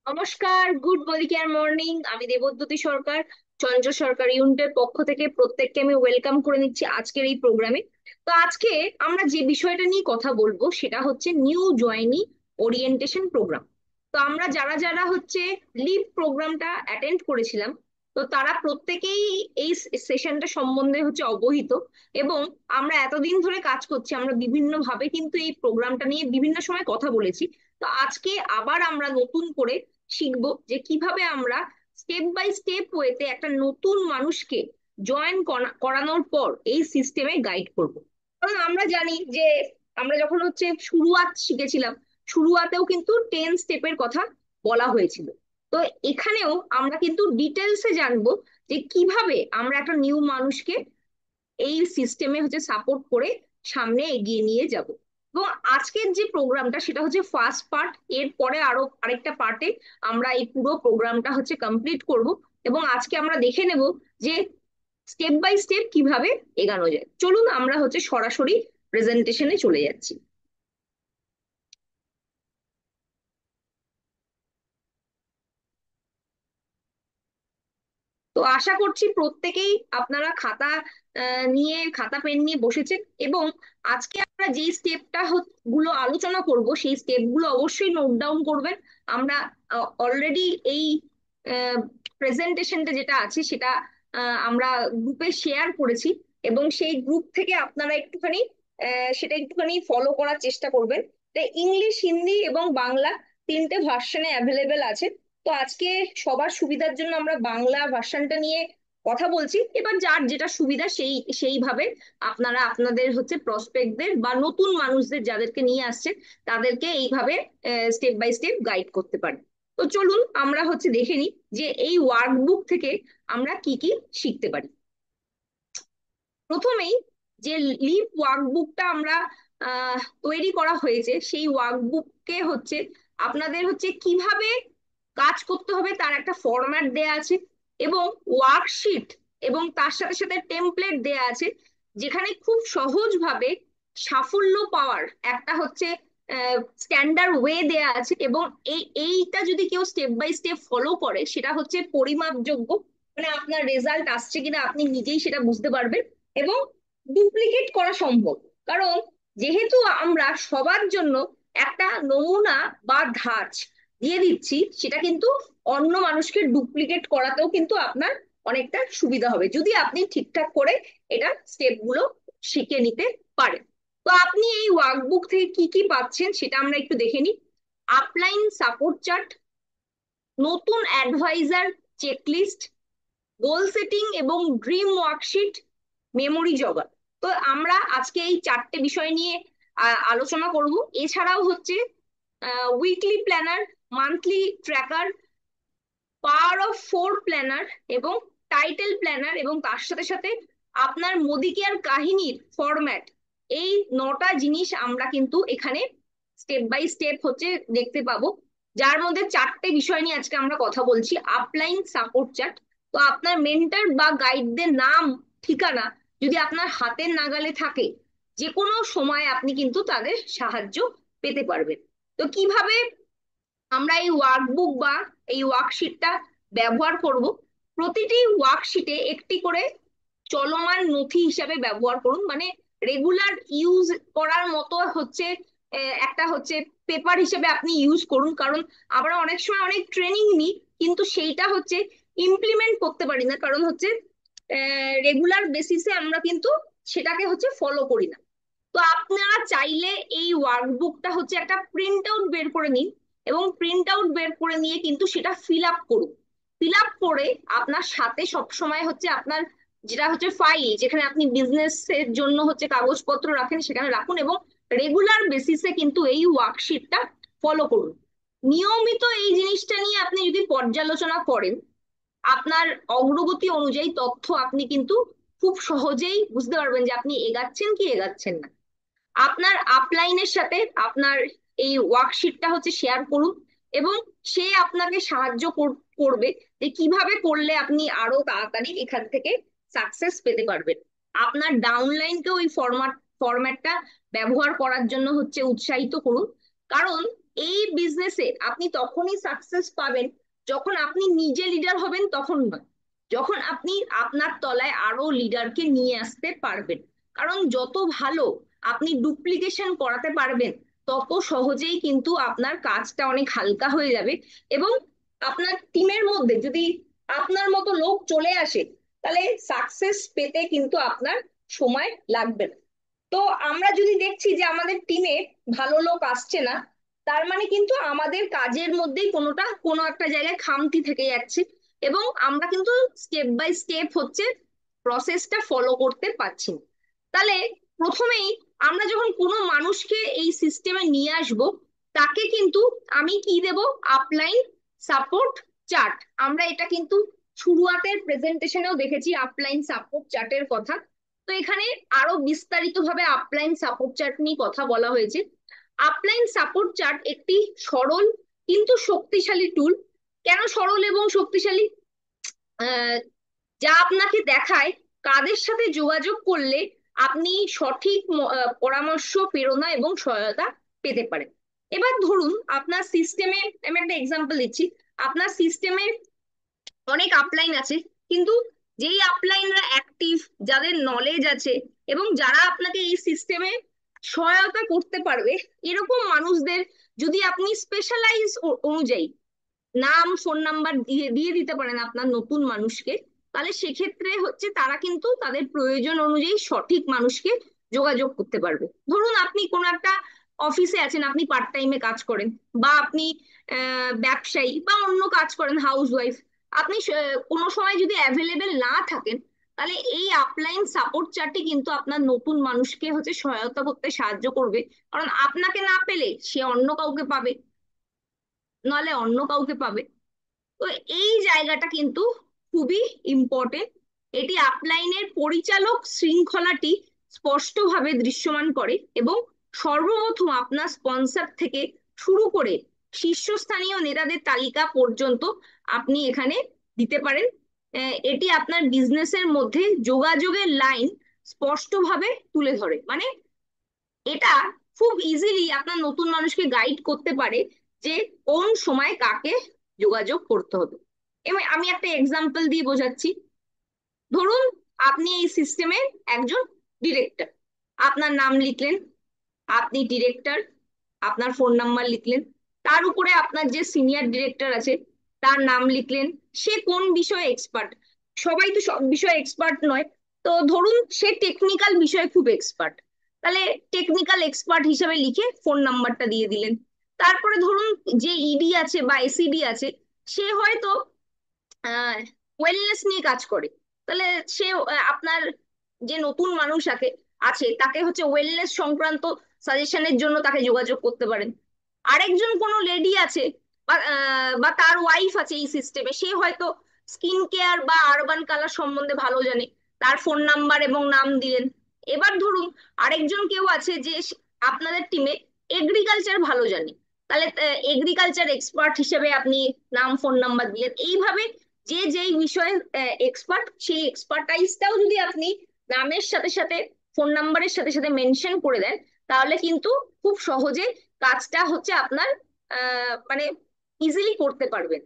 নমস্কার, good care morning. আমি দেবদ্যুতি সরকার, চঞ্চল সরকার ইউনিটের পক্ষ থেকে প্রত্যেককে আমি ওয়েলকাম করে নিচ্ছি আজকের এই প্রোগ্রামে। তো আজকে আমরা যে বিষয়টা নিয়ে কথা বলবো সেটা হচ্ছে নিউ জয়েনি ওরিয়েন্টেশন প্রোগ্রাম। তো আমরা যারা যারা হচ্ছে লিভ প্রোগ্রামটা অ্যাটেন্ড করেছিলাম, তো তারা প্রত্যেকেই এই সেশনটা সম্বন্ধে হচ্ছে অবহিত। এবং আমরা এতদিন ধরে কাজ করছি, আমরা বিভিন্ন ভাবে কিন্তু এই প্রোগ্রামটা নিয়ে বিভিন্ন সময় কথা বলেছি। তো আজকে আবার আমরা নতুন করে শিখবো যে কিভাবে আমরা স্টেপ বাই স্টেপ ওয়েতে একটা নতুন মানুষকে জয়েন করানোর পর এই সিস্টেমে গাইড করব। কারণ আমরা জানি যে আমরা যখন হচ্ছে শুরুয়াত শিখেছিলাম, শুরুয়াতেও কিন্তু 10 স্টেপের কথা বলা হয়েছিল। তো এখানেও আমরা কিন্তু ডিটেলসে জানবো যে কিভাবে আমরা একটা নিউ মানুষকে এই সিস্টেমে হচ্ছে সাপোর্ট করে সামনে এগিয়ে নিয়ে যাব। এবং আজকের যে প্রোগ্রামটা সেটা হচ্ছে ফার্স্ট পার্ট। এর পরে আরো আরেকটা পার্টে আমরা এই পুরো প্রোগ্রামটা হচ্ছে কমপ্লিট করব। এবং আজকে আমরা দেখে নেব যে স্টেপ বাই স্টেপ কিভাবে এগানো যায়। চলুন আমরা হচ্ছে সরাসরি প্রেজেন্টেশনে চলে যাচ্ছি। তো আশা করছি প্রত্যেকেই আপনারা খাতা নিয়ে, খাতা পেন নিয়ে বসেছেন। এবং আজকে আমরা যেই স্টেপটা গুলো আলোচনা করব সেই স্টেপ গুলো অবশ্যই নোট ডাউন করবেন। আমরা অলরেডি এই প্রেজেন্টেশনটা যেটা আছে সেটা আমরা গ্রুপে শেয়ার করেছি। এবং সেই গ্রুপ থেকে আপনারা একটুখানি সেটা একটুখানি ফলো করার চেষ্টা করবেন। ইংলিশ, হিন্দি এবং বাংলা তিনটে ভার্সনে অ্যাভেলেবেল আছে। তো আজকে সবার সুবিধার জন্য আমরা বাংলা ভার্সনটা নিয়ে কথা বলছি। এবার যার যেটা সুবিধা সেইভাবে আপনারা আপনাদের হচ্ছে প্রসপেক্টদের বা নতুন মানুষদের যাদেরকে নিয়ে আসছে তাদেরকে এইভাবে স্টেপ বাই স্টেপ গাইড করতে পারেন। তো চলুন আমরা হচ্ছে দেখে নিই যে এই ওয়ার্কবুক থেকে আমরা কি কি শিখতে পারি। প্রথমেই যে লিভ ওয়ার্কবুকটা আমরা তৈরি করা হয়েছে সেই ওয়ার্কবুককে হচ্ছে আপনাদের হচ্ছে কিভাবে কাজ করতে হবে তার একটা ফরম্যাট দেয়া আছে। এবং ওয়ার্কশিট এবং তার সাথে সাথে টেমপ্লেট দেয়া আছে, যেখানে খুব সহজভাবে সাফল্য পাওয়ার একটা হচ্ছে স্ট্যান্ডার্ড ওয়ে দেয়া আছে। এবং এইটা যদি কেউ স্টেপ বাই স্টেপ ফলো করে সেটা হচ্ছে পরিমাপযোগ্য, মানে আপনার রেজাল্ট আসছে কিনা আপনি নিজেই সেটা বুঝতে পারবেন। এবং ডুপ্লিকেট করা সম্ভব, কারণ যেহেতু আমরা সবার জন্য একটা নমুনা বা ধাঁচ দিয়ে দিচ্ছি, সেটা কিন্তু অন্য মানুষকে ডুপ্লিকেট করাতেও কিন্তু আপনার অনেকটা সুবিধা হবে যদি আপনি ঠিকঠাক করে এটা স্টেপ গুলো শিখে নিতে পারেন। তো আপনি এই ওয়ার্কবুক থেকে কি কি পাচ্ছেন সেটা আমরা একটু দেখে নিই। আপলাইন সাপোর্ট চার্ট, নতুন অ্যাডভাইজার চেকলিস্ট, গোল সেটিং এবং ড্রিম ওয়ার্কশিট, মেমোরি জগার। তো আমরা আজকে এই চারটে বিষয় নিয়ে আলোচনা করব। এছাড়াও হচ্ছে weekly planner, monthly tracker, power of four planner এবং টাইটেল প্ল্যানার, এবং তার সাথে সাথে আপনার মোদি কেয়ার কাহিনীর ফরম্যাট। এই নটা জিনিস আমরা কিন্তু এখানে স্টেপ বাই স্টেপ হচ্ছে দেখতে পাবো, যার মধ্যে চারটে বিষয় নিয়ে আজকে আমরা কথা বলছি। আপলাইন সাপোর্ট চার্ট, তো আপনার মেন্টর বা গাইডদের নাম, ঠিকানা যদি আপনার হাতের নাগালে থাকে, যে কোনো সময় আপনি কিন্তু তাদের সাহায্য পেতে পারবেন। তো কিভাবে আমরা এই ওয়ার্কবুক বা এই ওয়ার্কশিটটা ব্যবহার করব? প্রতিটি ওয়ার্কশিটে একটি করে চলমান নথি হিসাবে ব্যবহার করুন, মানে রেগুলার ইউজ করার মতো হচ্ছে একটা হচ্ছে পেপার হিসেবে আপনি ইউজ করুন। কারণ আমরা অনেক সময় অনেক ট্রেনিং নিই কিন্তু সেইটা হচ্ছে ইমপ্লিমেন্ট করতে পারি না, কারণ হচ্ছে রেগুলার বেসিসে আমরা কিন্তু সেটাকে হচ্ছে ফলো করি না। তো আপনারা চাইলে এই ওয়ার্কবুকটা হচ্ছে একটা প্রিন্ট আউট বের করে নিন এবং প্রিন্ট আউট বের করে নিয়ে কিন্তু সেটা ফিল আপ করুন। ফিল আপ করে আপনার সাথে সব সময় হচ্ছে আপনার যেটা হচ্ছে ফাইল, যেখানে আপনি বিজনেস এর জন্য হচ্ছে কাগজপত্র রাখেন সেখানে রাখুন। এবং রেগুলার বেসিসে কিন্তু এই ওয়ার্কশিটটা ফলো করুন। নিয়মিত এই জিনিসটা নিয়ে আপনি যদি পর্যালোচনা করেন, আপনার অগ্রগতি অনুযায়ী তথ্য আপনি কিন্তু খুব সহজেই বুঝতে পারবেন যে আপনি এগাচ্ছেন কি এগাচ্ছেন না। আপনার আপলাইনের সাথে আপনার এই ওয়ার্কশিটটা হচ্ছে শেয়ার করুন, এবং সে আপনাকে সাহায্য করবে যে কিভাবে করলে আপনি আরো তাড়াতাড়ি এখান থেকে সাকসেস পেতে পারবেন। আপনার ডাউনলাইনকে ওই ফরম্যাটটা ব্যবহার করার জন্য হচ্ছে উৎসাহিত করুন। কারণ এই বিজনেসে আপনি তখনই সাকসেস পাবেন যখন আপনি নিজে লিডার হবেন, তখন নয়, যখন আপনি আপনার তলায় আরো লিডারকে নিয়ে আসতে পারবেন। কারণ যত ভালো আপনি ডুপ্লিকেশন করাতে পারবেন, তত সহজেই কিন্তু আপনার কাজটা অনেক হালকা হয়ে যাবে। এবং আপনার টিমের মধ্যে যদি আপনার মতো লোক চলে আসে, তাহলে সাকসেস পেতে কিন্তু আপনার সময় লাগবে না। তো আমরা যদি দেখছি যে আমাদের টিমে ভালো লোক আসছে না, তার মানে কিন্তু আমাদের কাজের মধ্যেই কোনো একটা জায়গায় খামতি থেকে যাচ্ছে, এবং আমরা কিন্তু স্টেপ বাই স্টেপ হচ্ছে প্রসেসটা ফলো করতে পারছি না। তাহলে প্রথমেই আমরা যখন কোনো মানুষকে এই সিস্টেমে নিয়ে আসব, তাকে কিন্তু আমি কি দেব? Upline support chart. আমরা এটা কিন্তু শুরুয়াতের প্রেজেন্টেশনেও দেখেছি আপলাইন সাপোর্ট চার্টের কথা। তো এখানে আরো বিস্তারিত ভাবে আপলাইন সাপোর্ট চার্ট নিয়ে কথা বলা হয়েছে। আপলাইন সাপোর্ট চার্ট একটি সরল কিন্তু শক্তিশালী টুল। কেন সরল এবং শক্তিশালী? আহ, যা আপনাকে দেখায় কাদের সাথে যোগাযোগ করলে আপনি সঠিক পরামর্শ, প্রেরণা এবং সহায়তা পেতে পারেন। এবার ধরুন আপনার সিস্টেমে, আমি একটা এক্সাম্পল দিচ্ছি, আপনার সিস্টেমে অনেক আপলাইন আছে, কিন্তু যেই আপলাইনরা অ্যাক্টিভ, যাদের নলেজ আছে এবং যারা আপনাকে এই সিস্টেমে সহায়তা করতে পারবে, এরকম মানুষদের যদি আপনি স্পেশালাইজ অনুযায়ী নাম, ফোন নাম্বার দিয়ে দিয়ে দিতে পারেন আপনার নতুন মানুষকে, তাহলে সেক্ষেত্রে হচ্ছে তারা কিন্তু তাদের প্রয়োজন অনুযায়ী সঠিক মানুষকে যোগাযোগ করতে পারবে। ধরুন আপনি কোনো একটা অফিসে আছেন, আপনি পার্ট টাইমে কাজ করেন, বা আপনি ব্যবসায়ী বা অন্য কাজ করেন, হাউস ওয়াইফ, আপনি কোনো সময় যদি অ্যাভেলেবেল না থাকেন, তাহলে এই আপলাইন সাপোর্ট চার্টটি কিন্তু আপনার নতুন মানুষকে হচ্ছে সহায়তা করতে সাহায্য করবে। কারণ আপনাকে না পেলে সে অন্য কাউকে পাবে, নাহলে অন্য কাউকে পাবে। তো এই জায়গাটা কিন্তু খুবই ইম্পর্টেন্ট। এটি আপলাইনের পরিচালক শৃঙ্খলাটি স্পষ্টভাবে দৃশ্যমান করে, এবং সর্বপ্রথম আপনার স্পন্সর থেকে শুরু করে শীর্ষস্থানীয় নেতাদের তালিকা পর্যন্ত আপনি এখানে দিতে পারেন। এটি আপনার বিজনেসের মধ্যে যোগাযোগের লাইন স্পষ্টভাবে তুলে ধরে। মানে এটা খুব ইজিলি আপনার নতুন মানুষকে গাইড করতে পারে যে কোন সময় কাকে যোগাযোগ করতে হবে। এবং আমি একটা এক্সাম্পল দিয়ে বোঝাচ্ছি। ধরুন আপনি এই সিস্টেমের একজন ডিরেক্টর, আপনার নাম লিখলেন, আপনি ডিরেক্টর, আপনার ফোন নাম্বার লিখলেন, তার উপরে আপনার যে সিনিয়র ডিরেক্টর আছে তার নাম লিখলেন, সে কোন বিষয়ে এক্সপার্ট। সবাই তো সব বিষয়ে এক্সপার্ট নয়, তো ধরুন সে টেকনিক্যাল বিষয়ে খুব এক্সপার্ট, তাহলে টেকনিক্যাল এক্সপার্ট হিসেবে লিখে ফোন নাম্বারটা দিয়ে দিলেন। তারপরে ধরুন যে ইডি আছে বা এসিডি আছে, সে হয়তো ওয়েলনেস নিয়ে কাজ করে, তাহলে সে আপনার যে নতুন মানুষ আছে তাকে হচ্ছে ওয়েলনেস সংক্রান্ত সাজেশনের জন্য তাকে যোগাযোগ করতে পারেন। আরেকজন কোনো লেডি আছে বা তার ওয়াইফ আছে এই সিস্টেমে, সে হয়তো স্কিন কেয়ার বা আরবান কালার সম্বন্ধে ভালো জানে, তার ফোন নাম্বার এবং নাম দিলেন। এবার ধরুন আরেকজন কেউ আছে যে আপনাদের টিমে এগ্রিকালচার ভালো জানে, তাহলে এগ্রিকালচার এক্সপার্ট হিসেবে আপনি নাম, ফোন নাম্বার দিলেন। এইভাবে যে যেই বিষয়ে এক্সপার্ট, সেই এক্সপার্টাইজটাও যদি আপনি নামের সাথে সাথে, ফোন নাম্বারের সাথে সাথে মেনশন করে দেন, তাহলে কিন্তু খুব সহজে কাজটা হচ্ছে আপনার মানে ইজিলি করতে পারবেন।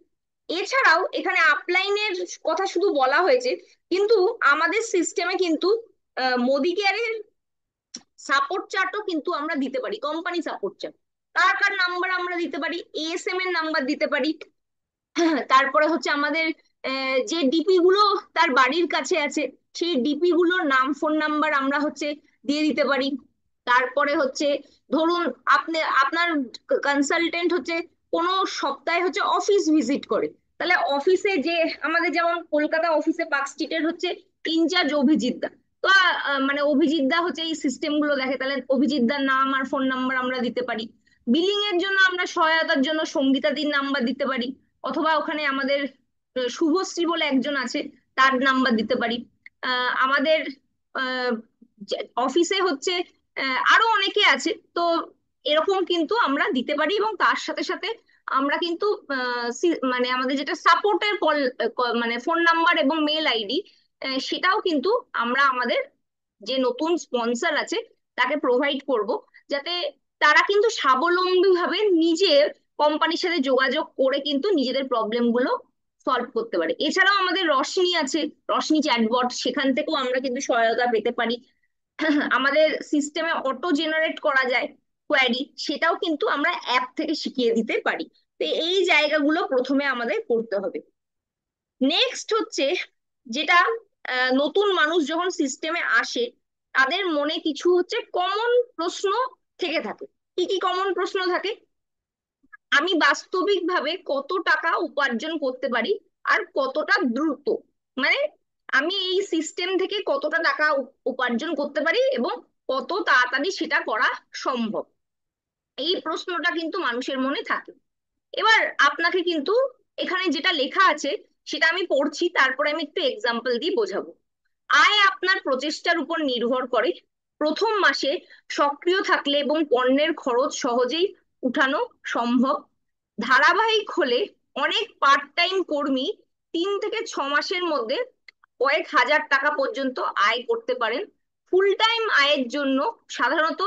এছাড়াও এখানে আপলাইনের কথা শুধু বলা হয়েছে, কিন্তু আমাদের সিস্টেমে কিন্তু মোদি কেয়ারের সাপোর্ট চার্টও কিন্তু আমরা দিতে পারি, কোম্পানি সাপোর্ট চার্ট। কার কার নাম্বার আমরা দিতে পারি? এএসএম এর নাম্বার দিতে পারি। তারপরে হচ্ছে আমাদের যে ডিপি গুলো তার বাড়ির কাছে আছে, সেই ডিপি গুলোর নাম, ফোন নাম্বার আমরা হচ্ছে দিয়ে দিতে পারি। তারপরে হচ্ছে ধরুন আপনার কনসালটেন্ট হচ্ছে কোনো সপ্তাহে হচ্ছে অফিস ভিজিট করে, তাহলে অফিসে যে আমাদের যেমন কলকাতা অফিসে পার্ক স্ট্রিটের হচ্ছে ইনচার্জ অভিজিৎ দা, তো মানে অভিজিৎ দা হচ্ছে এই সিস্টেম গুলো দেখে, তাহলে অভিজিৎ দার নাম আর ফোন নাম্বার আমরা দিতে পারি। বিলিং এর জন্য আমরা সহায়তার জন্য সঙ্গীতাদির নাম্বার দিতে পারি, অথবা ওখানে আমাদের শুভশ্রী বলে একজন আছে, তার নাম্বার দিতে পারি। আমাদের অফিসে হচ্ছে আরো অনেকে আছে, তো এরকম কিন্তু আমরা দিতে পারি। এবং তার সাথে সাথে আমরা কিন্তু মানে আমাদের যেটা সাপোর্টের কল, মানে ফোন নাম্বার এবং মেল আইডি, সেটাও কিন্তু আমরা আমাদের যে নতুন স্পন্সর আছে তাকে প্রোভাইড করব, যাতে তারা কিন্তু স্বাবলম্বী ভাবে নিজে কোম্পানির সাথে যোগাযোগ করে কিন্তু নিজেদের প্রবলেম গুলো সলভ করতে পারে। এছাড়াও আমাদের রশনি আছে, রশনি চ্যাটবট, সেখান থেকেও আমরা কিন্তু সহায়তা পেতে পারি। আমাদের সিস্টেমে অটো জেনারেট করা যায় কোয়ারি, সেটাও কিন্তু আমরা অ্যাপ থেকে শিখিয়ে দিতে পারি। তো এই জায়গাগুলো প্রথমে আমাদের করতে হবে। নেক্সট হচ্ছে যেটা, নতুন মানুষ যখন সিস্টেমে আসে তাদের মনে কিছু হচ্ছে কমন প্রশ্ন থেকে থাকে। কি কি কমন প্রশ্ন থাকে? আমি বাস্তবিকভাবে কত টাকা উপার্জন করতে পারি আর কতটা দ্রুত, মানে আমি এই সিস্টেম থেকে কতটা টাকা উপার্জন করতে পারি এবং কত তাড়াতাড়ি সেটা করা সম্ভব, এই প্রশ্নটা কিন্তু মানুষের মনে থাকে। এবার আপনাকে কিন্তু এখানে যেটা লেখা আছে সেটা আমি পড়ছি, তারপরে আমি একটু এক্সাম্পল দিয়ে বোঝাবো। আয় আপনার প্রচেষ্টার উপর নির্ভর করে। প্রথম মাসে সক্রিয় থাকলে এবং পণ্যের খরচ সহজেই উঠানো সম্ভব। ধারাবাহিক হলে অনেক পার্ট টাইম কর্মী 3 থেকে 6 মাসের মধ্যে কয়েক হাজার টাকা পর্যন্ত আয় করতে পারেন। ফুল টাইম আয়ের জন্য সাধারণত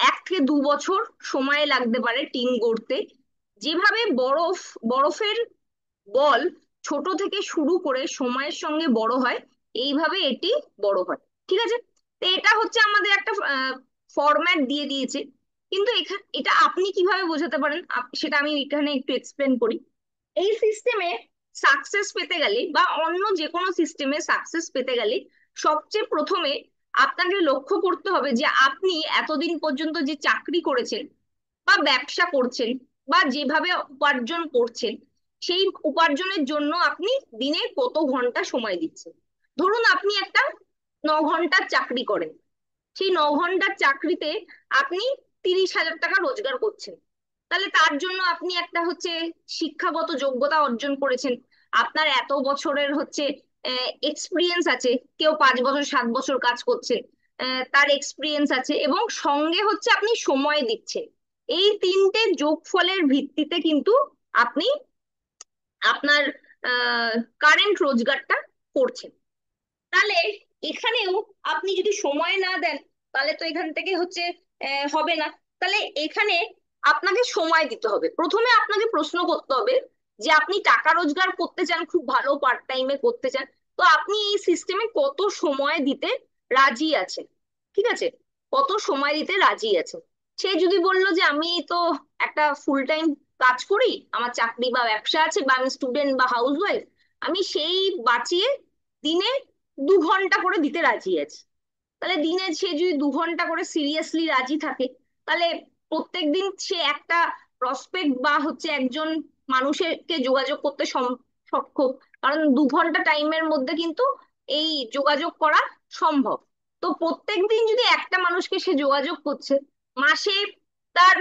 1 থেকে 2 বছর সময় লাগতে পারে টিম গড়তে। যেভাবে বরফের বল ছোট থেকে শুরু করে সময়ের সঙ্গে বড় হয়, এইভাবে এটি বড় হয়। ঠিক আছে, তো এটা হচ্ছে আমাদের একটা ফরম্যাট দিয়ে দিয়েছে। কিন্তু এখানে এটা আপনি কিভাবে বোঝাতে পারেন সেটা আমি এখানে একটু এক্সপ্লেন করি। এই সিস্টেমে সাকসেস পেতে গেলে বা অন্য যে কোনো সিস্টেমে সাকসেস পেতে গেলে সবচেয়ে প্রথমে আপনাকে লক্ষ্য করতে হবে যে আপনি এতদিন পর্যন্ত যে চাকরি করেছেন বা ব্যবসা করছেন বা যেভাবে উপার্জন করছেন, সেই উপার্জনের জন্য আপনি দিনে কত ঘন্টা সময় দিচ্ছেন। ধরুন আপনি একটা 9 ঘন্টার চাকরি করেন, সেই 9 ঘন্টার চাকরিতে আপনি 30,000 টাকা রোজগার করছেন। তাহলে তার জন্য আপনি একটা হচ্ছে শিক্ষাগত যোগ্যতা অর্জন করেছেন, আপনার এত বছরের হচ্ছে এক্সপিরিয়েন্স আছে, কেউ 5 বছর 7 বছর কাজ করছে, তার এক্সপিরিয়েন্স আছে, এবং সঙ্গে হচ্ছে আপনি সময় দিচ্ছেন। এই তিনটে যোগফলের ভিত্তিতে কিন্তু আপনি আপনার কারেন্ট রোজগারটা করছেন। তাহলে এখানেও আপনি যদি সময় না দেন তাহলে তো এখান থেকে হচ্ছে হবে না। তাহলে এখানে আপনাকে সময় দিতে হবে। প্রথমে আপনাকে প্রশ্ন করতে হবে যে আপনি টাকা রোজগার করতে চান, খুব ভালো পার্ট টাইমে করতে চান, তো আপনি এই সিস্টেমে কত সময় দিতে রাজি আছেন। ঠিক আছে, কত সময় দিতে রাজি আছেন। সে যদি বললো যে আমি তো একটা ফুল টাইম কাজ করি, আমার চাকরি বা ব্যবসা আছে, বা আমি স্টুডেন্ট বা হাউস ওয়াইফ, আমি সেই বাঁচিয়ে দিনে 2 ঘন্টা করে দিতে রাজি আছি। তাহলে দিনে সে যদি 2 ঘন্টা করে সিরিয়াসলি রাজি থাকে, তাহলে প্রত্যেকদিন সে একটা প্রসপেক্ট বা হচ্ছে একজন মানুষকে যোগাযোগ করতে সক্ষম। কারণ 2 ঘন্টা টাইমের মধ্যে কিন্তু এই যোগাযোগ করা সম্ভব। তো প্রত্যেকদিন যদি একটা মানুষকে সে যোগাযোগ করছে, মাসে তার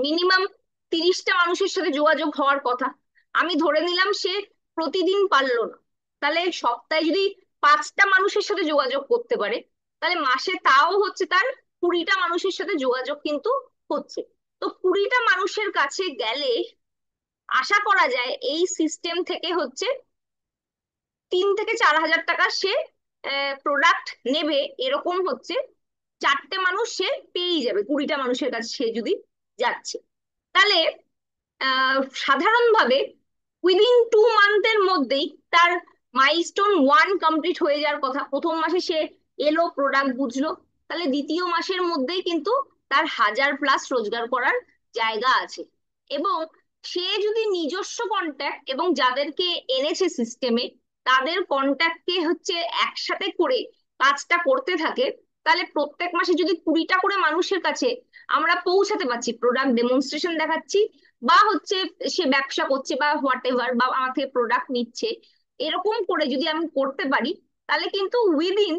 মিনিমাম 30টা মানুষের সাথে যোগাযোগ হওয়ার কথা। আমি ধরে নিলাম সে প্রতিদিন পারলো না, তাহলে সপ্তাহে যদি 5টা মানুষের সাথে যোগাযোগ করতে পারে, তাহলে মাসে তাও হচ্ছে তার 20টা মানুষের সাথে যোগাযোগ কিন্তু হচ্ছে। তো 20টা মানুষের কাছে গেলে আশা করা যায় এই সিস্টেম থেকে হচ্ছে 3 থেকে 4 হাজার টাকা সে প্রোডাক্ট নেবে, এরকম হচ্ছে 4টে মানুষ সে পেয়েই যাবে 20টা মানুষের কাছে সে যদি যাচ্ছে। তাহলে সাধারণভাবে উইদিন 2 মান্থের মধ্যেই তার মাইলস্টোন 1 কমপ্লিট হয়ে যাওয়ার কথা। প্রথম মাসে সে এলো, প্রোডাক্ট বুঝলো, তাহলে দ্বিতীয় মাসের মধ্যেই কিন্তু তার 1000+ রোজগার করার জায়গা আছে। এবং সে যদি নিজস্ব কন্ট্যাক্ট এবং যাদেরকে এনেছে সিস্টেমে তাদের কন্ট্যাক্টকে হচ্ছে একসাথে করে কাজটা করতে থাকে, তাহলে প্রত্যেক মাসে যদি 20টা করে মানুষের কাছে আমরা পৌঁছাতে পারছি, প্রোডাক্ট ডেমনস্ট্রেশন দেখাচ্ছি, বা হচ্ছে সে ব্যবসা করছে বা হোয়াট এভার, বা আমার থেকে প্রোডাক্ট নিচ্ছে, এরকম করে যদি আমি করতে পারি, তাহলে কিন্তু উইদিন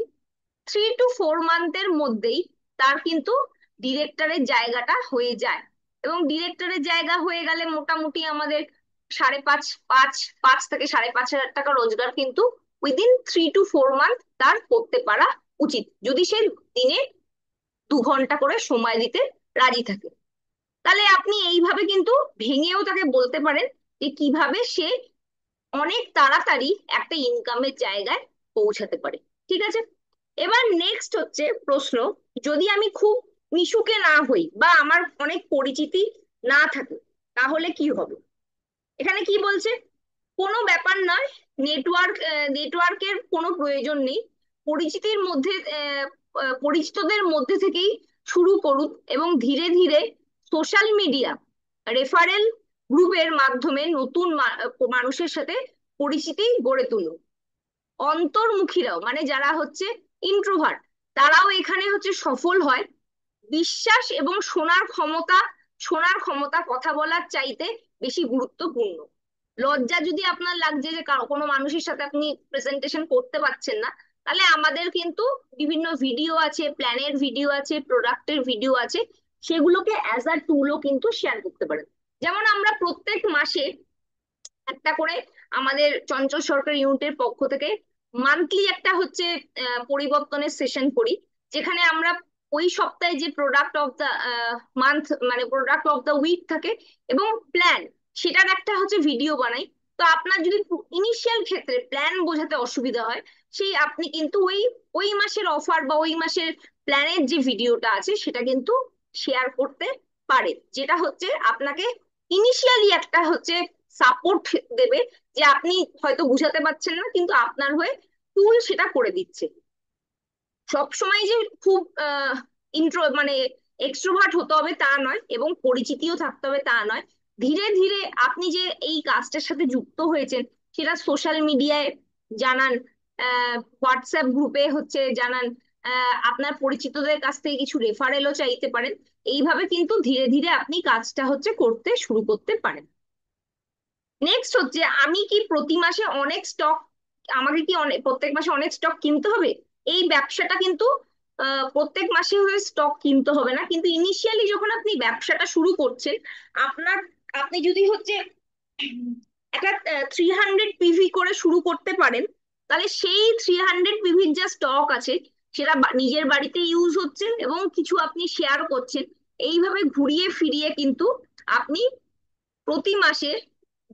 3 to 4 মান্থের মধ্যেই তার কিন্তু ডিরেক্টরের জায়গাটা হয়ে যায়। এবং ডিরেক্টরের জায়গা হয়ে গেলে মোটামুটি আমাদের 5.5 পাঁচ 5 থেকে 5.5 হাজার টাকা রোজগার কিন্তু উইদিন 3 to 4 মান্থ তার করতে পারা উচিত, যদি সে দিনে 2 ঘন্টা করে সময় দিতে রাজি থাকে। তাহলে আপনি এইভাবে কিন্তু ভেঙেও তাকে বলতে পারেন যে কিভাবে সে অনেক তাড়াতাড়ি একটা ইনকামের জায়গায় পৌঁছাতে পারে। ঠিক আছে, এবার নেক্সট হচ্ছে প্রশ্ন, যদি আমি খুব মিশুকে না হই বা আমার অনেক পরিচিতি না থাকে, তাহলে কি হবে? এখানে কি বলছে? কোনো ব্যাপার নয়, নেটওয়ার্কের কোনো প্রয়োজন নেই। পরিচিতির মধ্যে পরিচিতদের মধ্যে থেকেই শুরু করুন এবং ধীরে ধীরে সোশ্যাল মিডিয়া রেফারেল গ্রুপের মাধ্যমে নতুন মানুষের সাথে পরিচিতি গড়ে তুলুন। অন্তর্মুখীরাও মানে যারা হচ্ছে ইন্ট্রোভার্ট, তারাও এখানে হচ্ছে সফল হয়। বিশ্বাস এবং শোনার ক্ষমতা কথা বলার চাইতে বেশি গুরুত্বপূর্ণ। লজ্জা যদি আপনার লাগছে যে কোনো মানুষের সাথে আপনি প্রেজেন্টেশন করতে পারছেন না, তাহলে আমাদের কিন্তু বিভিন্ন ভিডিও আছে, প্ল্যানের ভিডিও আছে, প্রোডাক্টের ভিডিও আছে, সেগুলোকে অ্যাজ আ টুলও কিন্তু শেয়ার করতে পারেন। যেমন আমরা প্রত্যেক মাসে একটা করে আমাদের চঞ্চল সরকার ইউনিটের পক্ষ থেকে মান্থলি একটা হচ্ছে পরিবর্তনের সেশন করি, যেখানে আমরা ওই সপ্তাহে যে প্রোডাক্ট অফ দা মান্থ মানে প্রোডাক্ট অফ দা উইক থাকে এবং প্ল্যান, সেটার একটা হচ্ছে ভিডিও বানাই। তো আপনার যদি ইনিশিয়াল ক্ষেত্রে প্ল্যান বোঝাতে অসুবিধা হয়, সেই আপনি কিন্তু ওই ওই মাসের অফার বা ওই মাসের প্ল্যানের যে ভিডিওটা আছে সেটা কিন্তু শেয়ার করতে পারে, যেটা হচ্ছে আপনাকে ইনিশিয়ালি একটা হচ্ছে সাপোর্ট দেবে, যে আপনি হয়তো বুঝাতে পারছেন না কিন্তু আপনার হয়ে টুল সেটা করে দিচ্ছে। সবসময় যে খুব ইন্ট্রো মানে এক্সট্রোভার্ট হতে হবে তা নয়, এবং পরিচিতিও থাকতে হবে তা নয়। ধীরে ধীরে আপনি যে এই কাজটার সাথে যুক্ত হয়েছেন সেটা সোশ্যাল মিডিয়ায় জানান, হোয়াটসঅ্যাপ গ্রুপে হচ্ছে জানান, আপনার পরিচিতদের কাছ থেকে কিছু রেফারেলও চাইতে পারেন। এইভাবে কিন্তু ধীরে ধীরে আপনি কাজটা হচ্ছে করতে শুরু করতে পারেন। নেক্সট হচ্ছে, আমি কি প্রতি মাসে অনেক স্টক আমাকে কি প্রত্যেক মাসে অনেক স্টক কিনতে হবে? এই ব্যবসাটা কিন্তু প্রত্যেক মাসে হয়ে স্টক কিনতে হবে না, কিন্তু ইনিশিয়ালি যখন আপনি ব্যবসাটা শুরু করছেন, আপনার আপনি যদি হচ্ছে একটা 300 পিভি করে শুরু করতে পারেন, তাহলে সেই 300 পিভির যা স্টক আছে সেটা নিজের বাড়িতে ইউজ হচ্ছে এবং কিছু আপনি শেয়ার করছেন। এইভাবে ঘুরিয়ে ফিরিয়ে কিন্তু আপনি প্রতি মাসে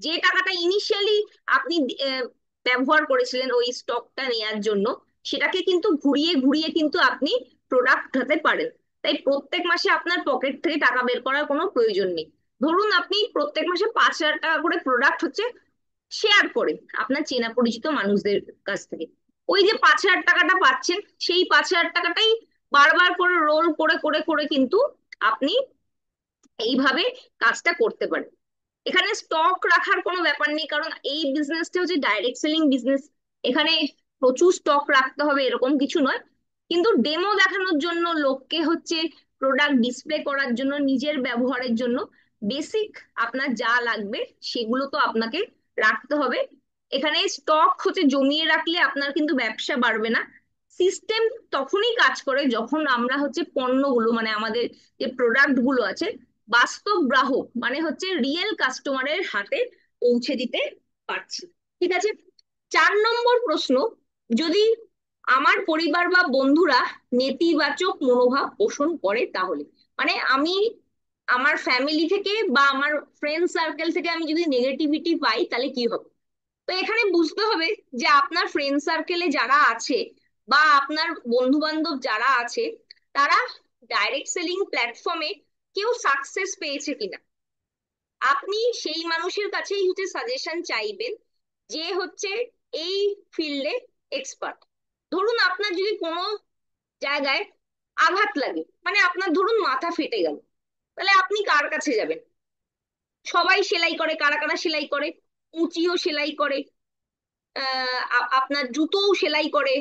যে টাকাটা ইনিশিয়ালি আপনি আহ, ব্যবহার করেছিলেন ওই স্টকটা নেয়ার জন্য, সেটাকে কিন্তু ঘুরিয়ে ঘুরিয়ে কিন্তু আপনি প্রোডাক্ট হতে পারেন। তাই প্রত্যেক মাসে আপনার পকেট থেকে টাকা বের করার কোনো প্রয়োজন নেই। ধরুন আপনি প্রত্যেক মাসে 5,000 টাকা করে প্রোডাক্ট হচ্ছে শেয়ার করে আপনার চেনা পরিচিত মানুষদের কাছ থেকে, ওই যে 5,000 টাকাটা পাচ্ছেন, সেই 5,000 টাকাটাই বারবার করে রোল করে করে করে কিন্তু আপনি এইভাবে কাজটা করতে পারেন। এখানে স্টক রাখার কোনো ব্যাপার নেই, কারণ এই বিজনেসটা হচ্ছে ডাইরেক্ট সেলিং বিজনেস। এখানে প্রচুর স্টক রাখতে হবে এরকম কিছু নয়, কিন্তু ডেমো দেখানোর জন্য, লোককে হচ্ছে প্রোডাক্ট ডিসপ্লে করার জন্য, নিজের ব্যবহারের জন্য বেসিক আপনার যা লাগবে সেগুলো তো আপনাকে রাখতে হবে। এখানে স্টক হচ্ছে জমিয়ে রাখলে আপনার কিন্তু ব্যবসা বাড়বে না। সিস্টেম তখনই কাজ করে যখন আমরা হচ্ছে পণ্যগুলো মানে আমাদের যে প্রোডাক্ট গুলো আছে বাস্তব গ্রাহক মানে হচ্ছে রিয়েল কাস্টমারের হাতে পৌঁছে দিতে পারছি। ঠিক আছে। 4 নম্বর প্রশ্ন, যদি আমার পরিবার বা বন্ধুরা নেতিবাচক মনোভাব পোষণ করে তাহলে, মানে আমি আমার ফ্যামিলি থেকে বা আমার ফ্রেন্ড সার্কেল থেকে আমি যদি নেগেটিভিটি পাই তাহলে কি হবে? তো এখানে বুঝতে হবে যে আপনার ফ্রেন্ড সার্কেলে যারা আছে বা আপনার বন্ধু বান্ধব যারা আছে, তারা ডাইরেক্ট সেলিং প্ল্যাটফর্মে কেউ সাকসেস পেয়েছে কিনা। আপনি সেই মানুষের কাছেই হচ্ছে সাজেশন চাইবেন যে হচ্ছে এই ফিল্ডে এক্সপার্ট। ধরুন আপনার যদি কোনো জায়গায় আঘাত লাগে, মানে আপনার ধরুন মাথা ফেটে গেল, তাহলে আপনি কার কাছে যাবেন? সবাই সেলাই করে, কারা কারা সেলাই করে, উঁচিও সেলাই করে, আপনার জুতোও সেলাই করে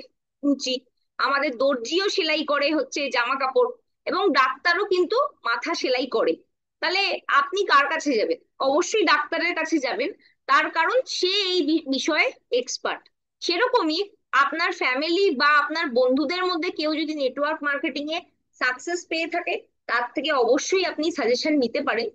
উঁচি, আমাদের দর্জিও সেলাই করে হচ্ছে জামা কাপড়, এবং ডাক্তারও কিন্তু মাথা সেলাই করে। তাহলে আপনি কার কাছে যাবেন? অবশ্যই ডাক্তারের কাছে যাবেন, তার কারণ সে এই বিষয়ে এক্সপার্ট। সেরকমই আপনার ফ্যামিলি বা আপনার বন্ধুদের মধ্যে কেউ যদি নেটওয়ার্ক মার্কেটিং এ সাকসেস পেয়ে থাকে, তার থেকে অবশ্যই আপনি সাজেশন নিতে পারেন।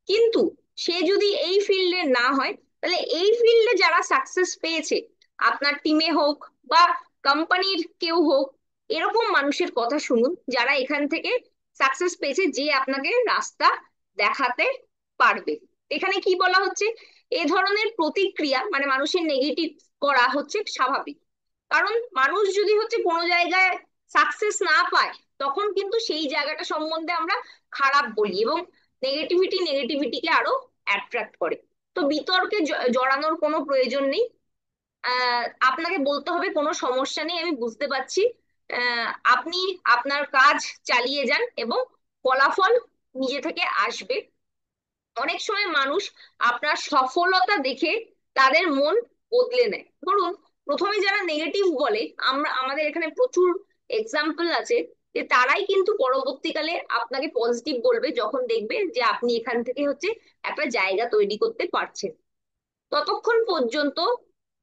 কিন্তু সে যদি এই ফিল্ডে না হয়, তাহলে এই ফিল্ডে যারা সাকসেস পেয়েছে, আপনার টিমে হোক বা কোম্পানির কেউ হোক, এরকম মানুষের কথা শুনুন যারা এখান থেকে সাকসেস পেয়েছে, যে আপনাকে রাস্তা দেখাতে পারবে। এখানে কি বলা হচ্ছে, এ ধরনের প্রতিক্রিয়া মানে মানুষের নেগেটিভ করা হচ্ছে স্বাভাবিক, কারণ মানুষ যদি হচ্ছে কোনো জায়গায় সাকসেস না পায় তখন কিন্তু সেই জায়গাটা সম্বন্ধে আমরা খারাপ বলি, এবং নেগেটিভিটিকে আরো অ্যাট্রাক্ট করে। তো বিতর্কে জড়ানোর কোনো প্রয়োজন নেই। আপনাকে বলতে হবে কোনো সমস্যা নেই, আমি বুঝতে পারছি। আপনি আপনার কাজ চালিয়ে যান এবং ফলাফল নিজে থেকে আসবে। অনেক সময় মানুষ আপনার সফলতা দেখে তাদের মন বদলে নেয়। ধরুন, প্রথমে যারা নেগেটিভ বলে, আমাদের এখানে প্রচুর এক্সাম্পল আছে যে তারাই কিন্তু পরবর্তীকালে আপনাকে পজিটিভ বলবে যখন দেখবে যে আপনি এখান থেকে হচ্ছে একটা জায়গা তৈরি করতে পারছেন। ততক্ষণ পর্যন্ত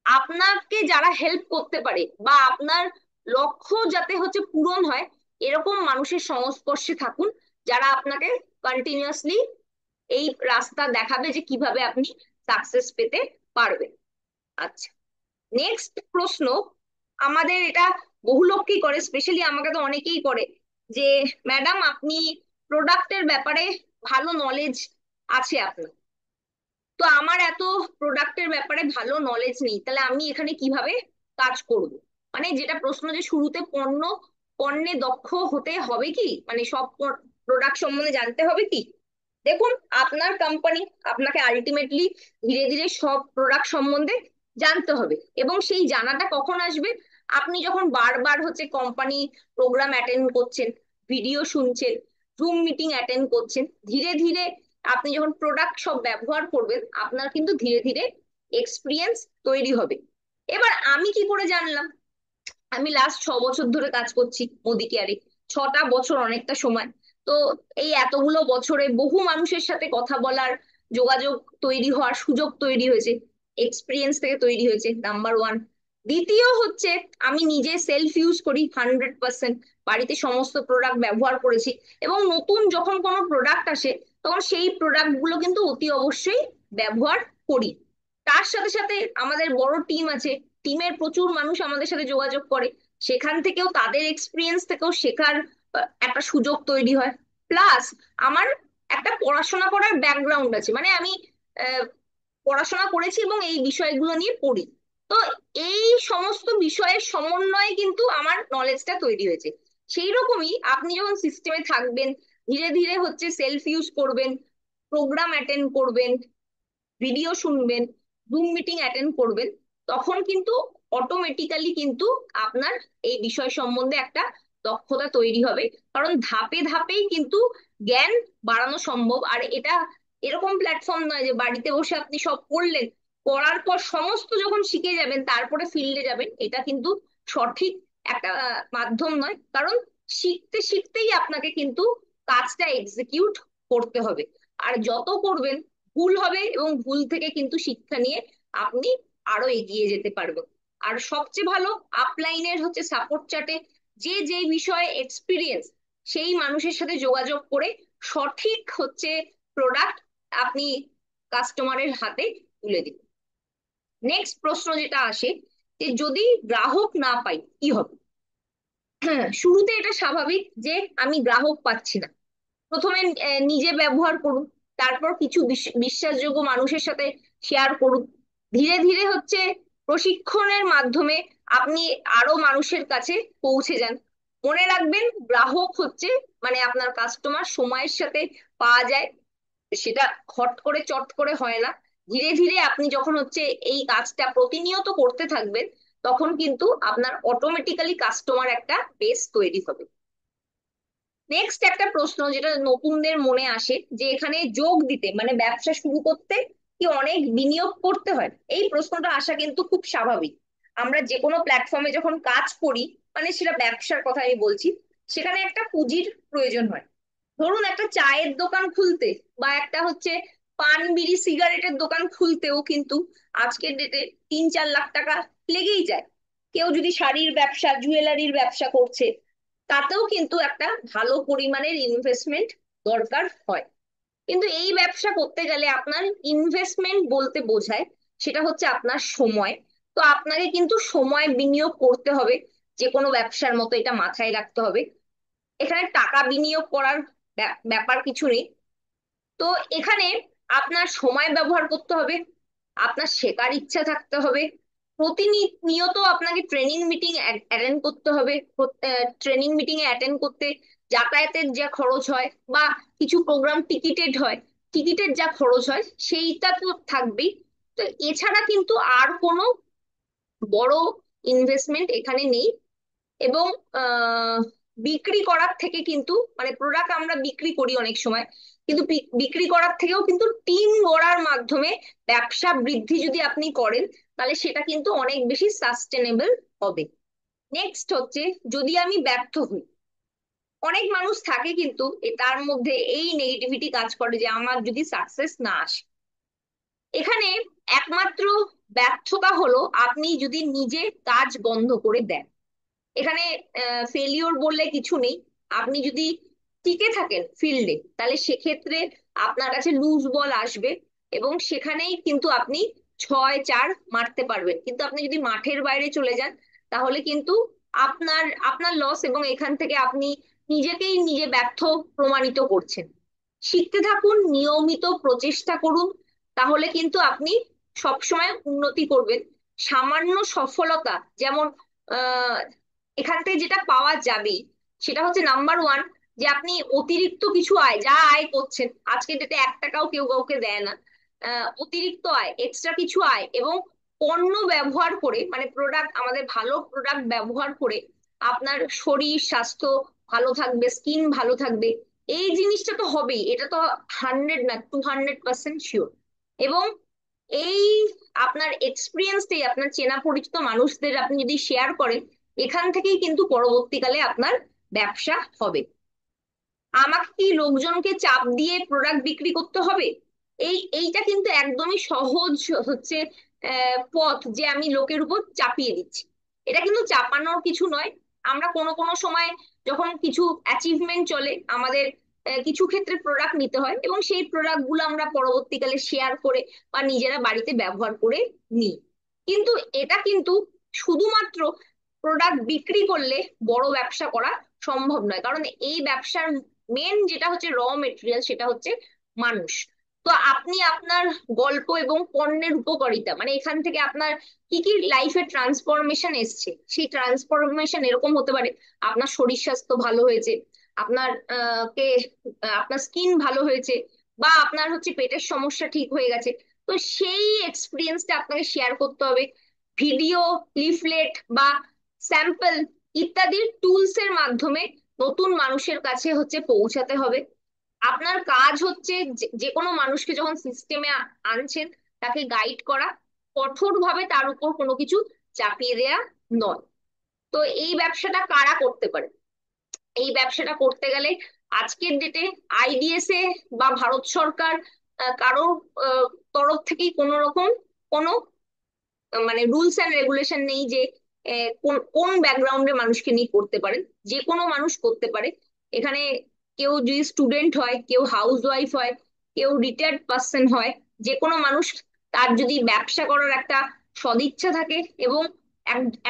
আপনাকে যারা হেল্প করতে পারে বা আপনার লক্ষ্য যাতে হচ্ছে পূরণ হয়, এরকম মানুষের সংস্পর্শে থাকুন, যারা আপনাকে কন্টিনিউয়াসলি এই রাস্তা দেখাবে যে কিভাবে আপনি সাকসেস পেতে পারবেন। আচ্ছা, নেক্সট প্রশ্ন। আমাদের এটা বহু লোককেই করে, স্পেশালি আমাকে তো অনেকেই করে, যে ম্যাডাম আপনি প্রোডাক্টের ব্যাপারে ভালো নলেজ আছে আপনার, তো আমার এত প্রোডাক্টের ব্যাপারে ভালো নলেজ নেই, তাহলে আমি এখানে কিভাবে কাজ করব? মানে যেটা প্রশ্ন, যে শুরুতে পণ্যে দক্ষ হতে হবে কি, মানে সব প্রোডাক্ট সম্বন্ধে জানতে হবে কি? দেখুন, আপনার কোম্পানি আপনাকে আলটিমেটলি ধীরে ধীরে সব প্রোডাক্ট সম্বন্ধে জানতে হবে, এবং সেই জানাটা কখন আসবে? আপনি যখন বারবার হচ্ছে কোম্পানি প্রোগ্রাম অ্যাটেন্ড করছেন, ভিডিও শুনছেন, জুম মিটিং অ্যাটেন্ড করছেন, ধীরে ধীরে আপনি যখন প্রোডাক্ট সব ব্যবহার করবেন, আপনার কিন্তু ধীরে ধীরে এক্সপিরিয়েন্স তৈরি হবে। এবার আমি কি করে জানলাম? আমি লাস্ট 6 বছর ধরে কাজ করছি মোদি কেয়ারে। 6টা বছর অনেকটা সময়। তো এই এতগুলো বছরে বহু মানুষের সাথে কথা বলার, যোগাযোগ তৈরি হওয়ার সুযোগ তৈরি হয়েছে, এক্সপিরিয়েন্স থেকে তৈরি হয়েছে, নাম্বার ওয়ান। দ্বিতীয় হচ্ছে, আমি নিজে সেলফ ইউজ করি 100%। বাড়িতে সমস্ত প্রোডাক্ট ব্যবহার করেছি, এবং নতুন যখন কোনো প্রোডাক্ট আসে তখন সেই প্রোডাক্ট গুলো কিন্তু অতি অবশ্যই ব্যবহার করি। তার সাথে সাথে আমাদের বড় টিম আছে, টিমের প্রচুর মানুষ আমাদের সাথে যোগাযোগ করে, সেখান থেকেও তাদের এক্সপিরিয়েন্স থেকেও শেখার একটা সুযোগ তৈরি হয়। প্লাস আমার একটা পড়াশোনা করার ব্যাকগ্রাউন্ড আছে, মানে আমি আহ, পড়াশোনা করেছি এবং এই বিষয়গুলো নিয়ে পড়ি। তো এই সমস্ত বিষয়ের সমন্বয়ে কিন্তু আমার নলেজটা তৈরি হয়েছে। সেই রকমই আপনি যখন সিস্টেমে থাকবেন, ধীরে ধীরে হচ্ছে সেলফ ইউজ করবেন, প্রোগ্রাম অ্যাটেন্ড করবেন, ভিডিও শুনবেন, জুম মিটিং অ্যাটেন্ড করবেন, তখন কিন্তু অটোমেটিক্যালি কিন্তু আপনার এই বিষয় সম্বন্ধে একটা দক্ষতা তৈরি হবে। কারণ ধাপে ধাপেই কিন্তু জ্ঞান বাড়ানো সম্ভব। আর এটা এরকম প্ল্যাটফর্ম নয় যে বাড়িতে বসে আপনি সব পড়লেন, পড়ার পর সমস্ত যখন শিখে যাবেন তারপরে ফিল্ডে যাবেন, এটা কিন্তু সঠিক একটা মাধ্যম নয়। কারণ শিখতে শিখতেই আপনাকে কিন্তু কাজটা এক্সিকিউট করতে হবে। আর যত করবেন, ভুল হবে, এবং ভুল থেকে কিন্তু শিক্ষা নিয়ে আপনি আরো এগিয়ে যেতে পারবেন। আর সবচেয়ে ভালো, আপলাইনের হচ্ছে সাপোর্ট চ্যাটে যে যে বিষয়ে এক্সপিরিয়েন্স, সেই মানুষের সাথে যোগাযোগ করে সঠিক হচ্ছে প্রোডাক্ট আপনি কাস্টমারের হাতে তুলে দিন। নেক্সট প্রশ্ন যেটা আসে, যে যদি গ্রাহক না পাই কি হবে? হ্যাঁ, শুরুতে এটা স্বাভাবিক যে আমি গ্রাহক পাচ্ছি না। প্রথমে নিজে ব্যবহার করুন, তারপর কিছু বিশ্বাসযোগ্য মানুষের সাথে শেয়ার করুন। ধীরে ধীরে হচ্ছে প্রশিক্ষণের মাধ্যমে আপনি আরো মানুষের কাছে পৌঁছে যান। মনে রাখবেন, গ্রাহক হচ্ছে মানে আপনার কাস্টমার সময়ের সাথে পাওয়া যায়, সেটা হট করে চট করে হয় না। ধীরে ধীরে আপনি যখন হচ্ছে এই কাজটা প্রতিনিয়ত করতে থাকবেন, তখন কিন্তু আপনার অটোমেটিক্যালি কাস্টমার একটা বেস তৈরি হবে। নেক্সট একটা প্রশ্ন যেটা নতুনদের মনে আসে, যে এখানে যোগ দিতে মানে ব্যবসা শুরু করতে কি অনেক বিনিয়োগ করতে হয়? এই প্রশ্নটা আসা কিন্তু খুব স্বাভাবিক। আমরা যে কোনো প্ল্যাটফর্মে যখন কাজ করি, মানে সেটা ব্যবসার কথা আমি বলছি, সেখানে একটা পুঁজির প্রয়োজন হয়। ধরুন, একটা চায়ের দোকান খুলতে বা একটা হচ্ছে পান বিড়ি সিগারেটের দোকান খুলতেও কিন্তু আজকের ডেটে 3-4 লাখ টাকা লেগেই যায়। কেউ যদি শাড়ির ব্যবসা, জুয়েলারির ব্যবসা করছে, তাতেও কিন্তু একটা ভালো পরিমাণের ইনভেস্টমেন্ট দরকার হয়। কিন্তু এই ব্যবসা করতে গেলে আপনার ইনভেস্টমেন্ট বলতে বোঝায় সেটা হচ্ছে আপনার সময়। তো আপনাকে কিন্তু সময় বিনিয়োগ করতে হবে, যে কোনো ব্যবসার মতো এটা মাথায় রাখতে হবে। এখানে টাকা বিনিয়োগ করার ব্যাপার কিছু নেই। তো এখানে আপনার সময় ব্যবহার করতে হবে, আপনার শেখার ইচ্ছা থাকতে হবে, প্রতিনিয়ত আপনাকে ট্রেনিং মিটিং অ্যাটেন্ড করতে হবে। ট্রেনিং মিটিং এ অ্যাটেন্ড করতে যাতায়াতের যা খরচ হয়, বা কিছু প্রোগ্রাম টিকিটেড হয়, টিকিটের যা খরচ হয় সেইটা তো থাকবেই। তো এছাড়া কিন্তু আর কোনো বড় ইনভেস্টমেন্ট এখানে নেই। এবং আহ, বিক্রি করার থেকে কিন্তু, মানে প্রোডাক্ট আমরা বিক্রি করি অনেক সময়, কিন্তু বিক্রি করার থেকেও কিন্তু টিম গড়ার মাধ্যমে ব্যবসা বৃদ্ধি যদি আপনি করেন, তাহলে সেটা কিন্তু অনেক বেশি সাস্টেনেবল হবে। নেক্সট হচ্ছে, যদি আমি ব্যর্থ হই, অনেক মানুষ থাকে কিন্তু তার মধ্যে এই নেগেটিভিটি কাজ করে যে আমার যদি সাকসেস না আসে। এখানে একমাত্র ব্যর্থতা হলো আপনি যদি নিজে কাজ বন্ধ করে দেন। এখানে ফেলিওর বললে কিছু নেই। আপনি যদি টিকে থাকেন ফিল্ডে, তাহলে সেক্ষেত্রে আপনার কাছে লুজ বল আসবে, এবং সেখানেই কিন্তু আপনি 6-4 মারতে পারবেন। কিন্তু আপনি যদি মাঠের বাইরে চলে যান, তাহলে কিন্তু আপনার আপনার লস, এবং এখান থেকে আপনি নিজেকেই নিজে ব্যর্থ প্রমাণিত করছেন। শিখতে থাকুন, নিয়মিত প্রচেষ্টা করুন, তাহলে কিন্তু আপনি সবসময় উন্নতি করবেন। সামান্য সফলতা যেমন আহ এখান থেকে যেটা পাওয়া যাবে, সেটা হচ্ছে নাম্বার ওয়ান, যে আপনি অতিরিক্ত কিছু আয়, যা আয় করছেন, আজকের ডেটে 1 টাকাও কেউ কাউকে দেয় না। অতিরিক্ত আয়, এক্সট্রা কিছু আয়, এবং পণ্য ব্যবহার করে, মানে প্রোডাক্ট, আমাদের ভালো প্রোডাক্ট ব্যবহার করে আপনার শরীর স্বাস্থ্য ভালো থাকবে, স্কিন ভালো থাকবে। এই জিনিসটা তো হবেই, এটা তো 100 না 200% শিওর। এবং এই আপনার এক্সপিরিয়েন্সটাই আপনার চেনা পরিচিত মানুষদের আপনি যদি শেয়ার করেন, এখান থেকেই কিন্তু পরবর্তীকালে আপনার ব্যবসা হবে। আমাকে কি লোকজনকে চাপ দিয়ে প্রোডাক্ট বিক্রি করতে হবে? এইটা কিন্তু একদমই সহজ হচ্ছে পথ, যে আমি লোকের উপর চাপিয়ে দিচ্ছি। এটা কিন্তু চাপানোর কিছু নয়। আমরা কোনো কোনো সময় যখন কিছু অ্যাচিভমেন্ট চলে আমাদের, কিছু ক্ষেত্রে প্রোডাক্ট নিতে হয়, এবং সেই প্রোডাক্ট গুলো আমরা পরবর্তীকালে শেয়ার করে বা নিজেরা বাড়িতে ব্যবহার করে নিই। কিন্তু এটা কিন্তু শুধুমাত্র প্রোডাক্ট বিক্রি করলে বড় ব্যবসা করা সম্ভব নয়, কারণ এই ব্যবসার মেন যেটা হচ্ছে মেটেরিয়াল, সেটা হচ্ছে মানুষ। তো আপনি আপনার গল্প এবং পণ্যের উপকারিতা, মানে এখান থেকে আপনার কি কি লাইফে ট্রান্সফরমেশন এসছে, সেই ট্রান্সফরমেশন এরকম হতে পারে: আপনার শরীর স্বাস্থ্য ভালো হয়েছে, আপনার আপনার স্কিন ভালো হয়েছে, বা আপনার হচ্ছে পেটের সমস্যা ঠিক হয়ে গেছে। তো সেই এক্সপিরিয়েন্সটা আপনাকে শেয়ার করতে হবে। ভিডিও, লিফলেট বা স্যাম্পল ইত্যাদির টুলস এর মাধ্যমে নতুন মানুষের কাছে হচ্ছে পৌঁছাতে হবে। আপনার কাজ হচ্ছে যে যে কোনো মানুষকে যখন সিস্টেমে আনছেন, তাকে গাইড করা, কঠোরভাবে তার উপর কোনো কিছু চাপিয়ে দেয়া নয়। তো এই ব্যবসাটা কারা করতে পারে? এই ব্যবসাটা করতে গেলে আজকের ডেটে আইডিএসএ বা ভারত সরকার কারোর তরফ থেকেই কোনো রকম কোনো মানে রুলস এন্ড রেগুলেশন নেই যে কোন কোন ব্যাকগ্রাউন্ডের মানুষকে নিয়ে করতে পারেন। যে কোনো মানুষ করতে পারে। এখানে কেউ যদি স্টুডেন্ট হয়, কেউ হাউস ওয়াইফ হয়, কেউ রিটায়ার্ড পার্সন হয়, যে কোনো মানুষ, তার যদি ব্যবসা করার একটা সদিচ্ছা থাকে এবং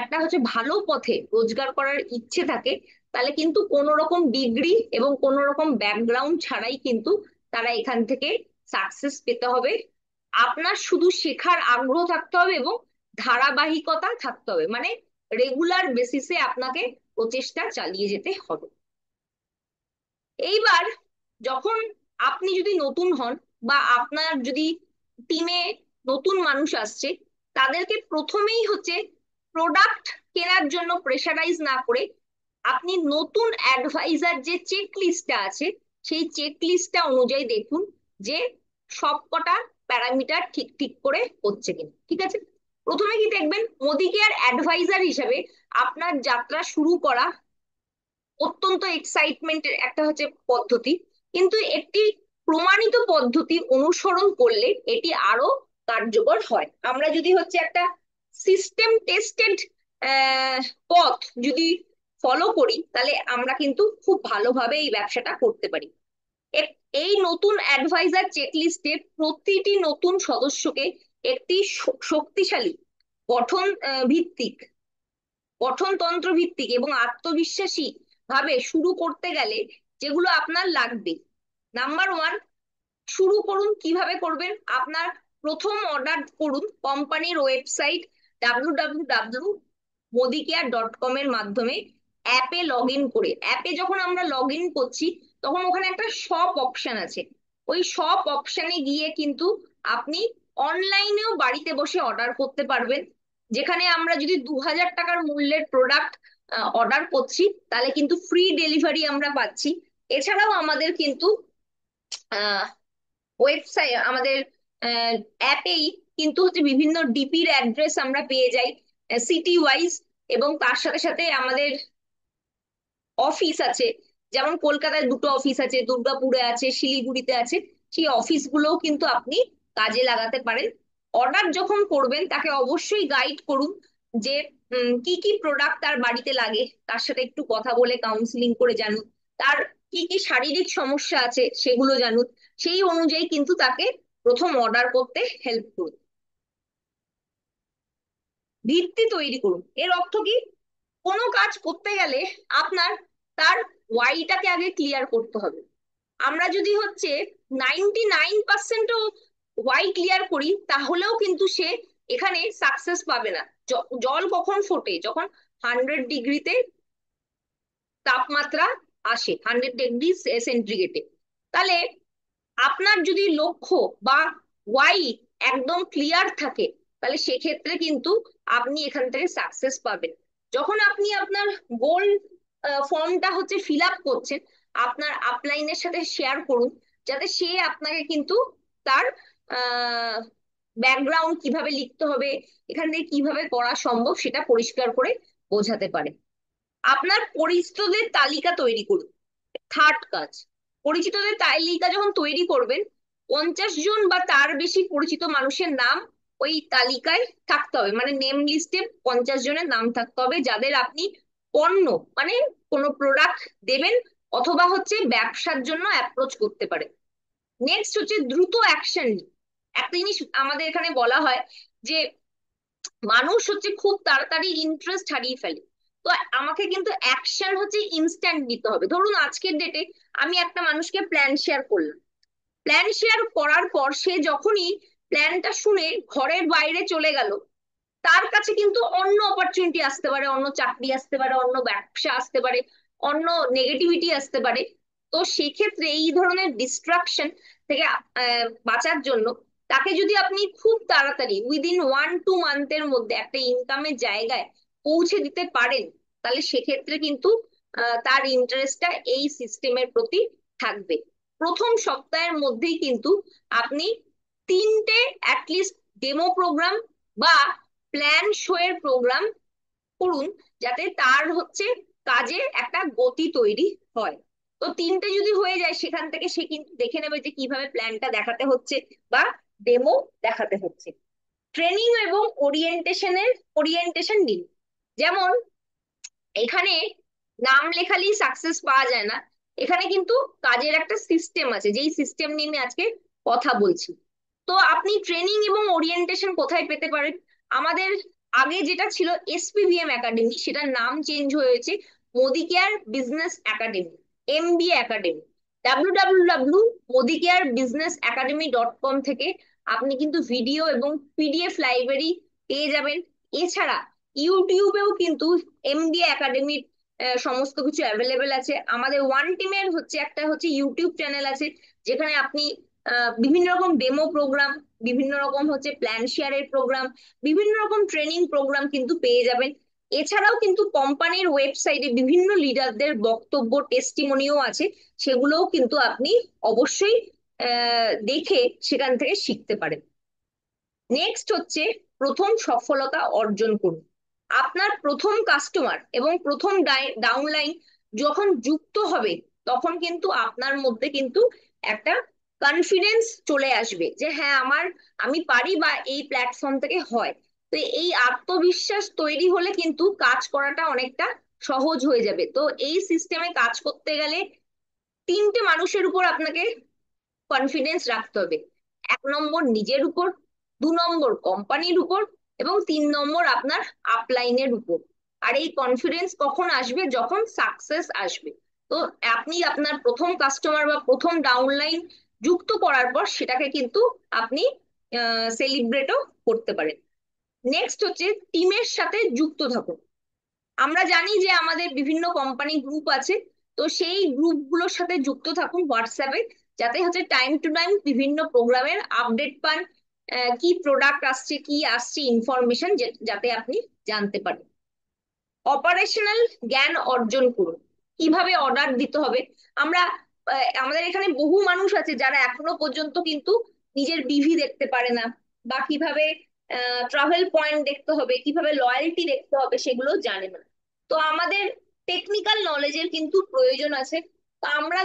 একটা হচ্ছে ভালো পথে রোজগার করার ইচ্ছে থাকে, তাহলে কিন্তু কোনো রকম ডিগ্রি এবং কোনো রকম ব্যাকগ্রাউন্ড ছাড়াই কিন্তু তারা এখান থেকে সাকসেস পেতে হবে। আপনার শুধু শেখার আগ্রহ থাকতে হবে এবং ধারাবাহিকতা থাকতে হবে, মানে রেগুলার বেসিসে আপনাকে প্রচেষ্টা চালিয়ে যেতে হবে। এইবার যখন আপনি যদি নতুন হন, বা আপনার যদি টিমে নতুন মানুষ আসছে, তাদেরকে প্রথমেই হচ্ছে প্রোডাক্ট কেনার জন্য প্রেশারাইজ না করে আপনি নতুন অ্যাডভাইজার যে চেক লিস্টটা আছে, সেই চেক লিস্টটা অনুযায়ী দেখুন যে সবকটা প্যারামিটার ঠিক ঠিক করে হচ্ছে কিনা। ঠিক আছে? প্রথমে কি দেখবেন, মোদি কেয়ার অ্যাডভাইজার হিসাবে আপনার যাত্রা শুরু করা অত্যন্ত এক্সাইটমেন্টের একটা হচ্ছে পদ্ধতি, কিন্তু একটি প্রমাণিত পদ্ধতি অনুসরণ করলে এটি আরো কার্যকর হয়। আমরা যদি হচ্ছে একটা সিস্টেম টেস্টেড পথ যদি ফলো করি, তাহলে আমরা কিন্তু খুব ভালোভাবে এই ব্যবসাটা করতে পারি। এই নতুন অ্যাডভাইজার চেকলিস্টে প্রতিটি নতুন সদস্যকে একটি শক্তিশালী গঠন ভিত্তিক গঠনতন্ত্র ভিত্তিক এবং আত্মবিশ্বাসী ভাবে শুরু করতে গেলে যেগুলো আপনার লাগবে: নাম্বার ওয়ান, শুরু করুন। কিভাবে করবেন? আপনার প্রথম অর্ডার করুন কোম্পানির ওয়েবসাইট www.modicare.com এর মাধ্যমে অ্যাপে লগ ইন করে, অ্যাপে যখন আমরা লগ ইন করছি তখন ওখানে একটা শপ অপশন আছে। ওই শপ অপশনে গিয়ে কিন্তু আপনি অনলাইনেও বাড়িতে বসে অর্ডার করতে পারবেন। যেখানে আমরা যদি 2000 টাকার মূল্যের প্রোডাক্ট অর্ডার করছি, তাহলে কিন্তু ফ্রি ডেলিভারি আমরা পাচ্ছি। এছাড়াও আমাদের কিন্তু ওয়েবসাইট, আমাদের অ্যাপেই কিন্তু হচ্ছে বিভিন্ন ডিপির অ্যাড্রেস আমরা পেয়ে যাই সিটি ওয়াইজ। এবং তার সাথে সাথে আমাদের অফিস আছে, যেমন কলকাতায় দুটো অফিস আছে, দুর্গাপুরে আছে, শিলিগুড়িতে আছে। সেই অফিসগুলোও কিন্তু আপনি কাজে লাগাতে পারেন। অর্ডার যখন করবেন তাকে অবশ্যই গাইড করুন যে কি কি প্রোডাক্ট তার বাড়িতে লাগে, তার সাথে একটু কথা বলে কাউন্সিলিং করে জানুন। তার কি কি শারীরিক সমস্যা আছে সেগুলো জানুন। সেই অনুযায়ী কিন্তু তাকে প্রথম অর্ডার করতে হেল্প করুন। ভিত্তি তৈরি করুন এর অর্থ কি? কোনো কাজ করতে গেলে আপনার তার ওয়াইটাকে আগে ক্লিয়ার করতে হবে। আমরা যদি হচ্ছে 99%ও ওয়াই ক্লিয়ার করি, তাহলেও কিন্তু সে এখানে সাকসেস পাবে না। জল কখন ফোটে? যখন 100 ডিগ্রিতে তাপমাত্রা আসে, 100 ডিগ্রি সেন্টিগ্রেডে। তাহলে আপনার যদি লক্ষ্য বা ওয়াই একদম ক্লিয়ার থাকে, তাহলে সেক্ষেত্রে কিন্তু আপনি এখান থেকে সাকসেস পাবেন। যখন আপনি আপনার গোল ফর্মটা হচ্ছে ফিল আপ করছেন, আপনার আপলাইনের সাথে শেয়ার করুন, যাতে সে আপনাকে কিন্তু তার ব্যাকগ্রাউন্ড কিভাবে লিখতে হবে, এখান থেকে কিভাবে করা সম্ভব সেটা পরিষ্কার করে বোঝাতে পারে। আপনার পরিচিতদের তালিকা তৈরি করুন। থার্ড কাজ, পরিচিতদের তালিকা যখন তৈরি করবেন, 50 জন বা তার বেশি পরিচিত মানুষের নাম ওই তালিকায় থাকতে হবে। মানে নেম লিস্টে 50 জনের নাম থাকতে হবে, যাদের আপনি পণ্য মানে কোনো প্রোডাক্ট দেবেন অথবা হচ্ছে ব্যবসার জন্য অ্যাপ্রোচ করতে পারে। নেক্সট হচ্ছে দ্রুত অ্যাকশন। একটা জিনিস আমাদের এখানে বলা হয় যে মানুষ হচ্ছে খুব তাড়াতাড়ি ইন্টারেস্ট হারিয়ে ফেলে। তো আমাকে কিন্তু অ্যাকশন হচ্ছে ইনস্ট্যান্ট নিতে হবে। ধরুন আজকের ডেটে আমি একটা মানুষকে প্ল্যান শেয়ার করলাম, প্ল্যান শেয়ার করার পর সে যখনই প্ল্যানটা শুনে ঘরের বাইরে চলে গেল, তার কাছে কিন্তু অন্য অপরচুনিটি আসতে পারে, অন্য চাকরি আসতে পারে, অন্য ব্যবসা আসতে পারে, অন্য নেগেটিভিটি আসতে পারে। তো সেক্ষেত্রে এই ধরনের ডিস্ট্রাকশন থেকে বাঁচার জন্য তাকে যদি আপনি খুব তাড়াতাড়ি উইদিন 1-2 মান্থের মধ্যে একটা ইনকামের জায়গায় পৌঁছে দিতে পারেন, তাহলে সেক্ষেত্রে কিন্তু তার ইন্টারেস্টটা এই সিস্টেমের প্রতি থাকবে। প্রথম সপ্তাহের মধ্যেই কিন্তু আপনি 3টে অ্যাটলিস্ট ডেমো প্রোগ্রাম বা প্ল্যান শো এর প্রোগ্রাম করুন, যাতে তার হচ্ছে কাজে একটা গতি তৈরি হয়। তো 3টে যদি হয়ে যায়, সেখান থেকে সে কিন্তু দেখে নেবে যে কিভাবে প্ল্যানটা দেখাতে হচ্ছে বা ডেমো দেখাতে হচ্ছে। ট্রেনিং এবং ওরিয়েন্টেশন দিন। যেমন এখানে নাম লেখালেই সাকসেস পাওয়া যায় না, এখানে কিন্তু কাজের একটা সিস্টেম আছে, যেই সিস্টেম নিয়ে আমি আজকে কথা বলছি। তো আপনি ট্রেনিং এবং ওরিয়েন্টেশন কোথায় পেতে পারেন? আমাদের আগে যেটা ছিল এসপিভিএম একাডেমি, সেটার নাম চেঞ্জ হয়েছে Modi care business academy, MBA academy. www.modicare.business academy.com থেকে আপনি কিন্তু ভিডিও এবং পিডিএফ লাইব্রেরি পেয়ে যাবেন। এছাড়া ইউটিউবেও কিন্তু এমবিএ একাডেমির সমস্ত কিছু অ্যাভেলেবেল আছে। আমাদের ওয়ান টিমের হচ্ছে একটা হচ্ছে ইউটিউব চ্যানেল আছে, যেখানে আপনি বিভিন্ন রকম ডেমো প্রোগ্রাম, বিভিন্ন রকম হচ্ছে প্ল্যান শেয়ারের প্রোগ্রাম, বিভিন্ন রকম ট্রেনিং প্রোগ্রাম কিন্তু পেয়ে যাবেন। এছাড়াও কিন্তু কোম্পানির ওয়েবসাইটে বিভিন্ন লিডারদের বক্তব্য, টেস্টিমনিও আছে, সেগুলোও কিন্তু আপনি অবশ্যই দেখে সেখান থেকে শিখতে পারেন। নেক্সট হচ্ছে প্রথম সফলতা অর্জন করুন। আপনার প্রথম কাস্টমার এবং প্রথম ডাউনলাইন যখন যুক্ত হবে, তখন কিন্তু আপনার মধ্যে কিন্তু একটা কনফিডেন্স চলে আসবে যে হ্যাঁ আমি পারি বা এই প্ল্যাটফর্ম থেকে হয়। তো এই আত্মবিশ্বাস তৈরি হলে কিন্তু কাজ করাটা অনেকটা সহজ হয়ে যাবে। তো এই সিস্টেমে কাজ করতে গেলে 3টে মানুষের উপর আপনাকে কনফিডেন্স রাখতে হবে। 1 নম্বর নিজের উপর, 2 নম্বর কোম্পানির উপর, এবং 3 নম্বর আপনার আপলাইনের উপর। আর এই কনফিডেন্স কখন আসবে? যখন সাকসেস আসবে। তো আপনি আপনার প্রথম কাস্টমার বা প্রথম ডাউনলাইন যুক্ত করার পর সেটাকে কিন্তু আপনি সেলিব্রেটও করতে পারেন। নেক্সট হচ্ছে টিমের সাথে যুক্ত থাকুন। আমরা জানি যে আমাদের বিভিন্ন কোম্পানি গ্রুপ আছে, তো সেই গ্রুপগুলোর সাথে যুক্ত থাকুন হোয়াটসঅ্যাপে, যাতে হচ্ছে টাইম টু টাইম বিভিন্ন প্রোগ্রামের আপডেট পান, কি প্রোডাক্ট আসছে কি আসছে ইনফরমেশন যাতে আপনি জানতে পারেন। অপারেশনাল জ্ঞান অর্জন করুন, কিভাবে অর্ডার দিতে হবে। আমরা আমাদের এখানে বহু মানুষ আছে যারা এখনো পর্যন্ত কিন্তু নিজের বিভি দেখতে পারে না, বা কিভাবে ট্রাভেল পয়েন্ট দেখতে হবে, কিভাবে লয়্যালটি দেখতে হবে সেগুলো জানে না। তো আমাদের টেকনিক্যাল নলেজের কিন্তু প্রয়োজন আছে। তো আমরা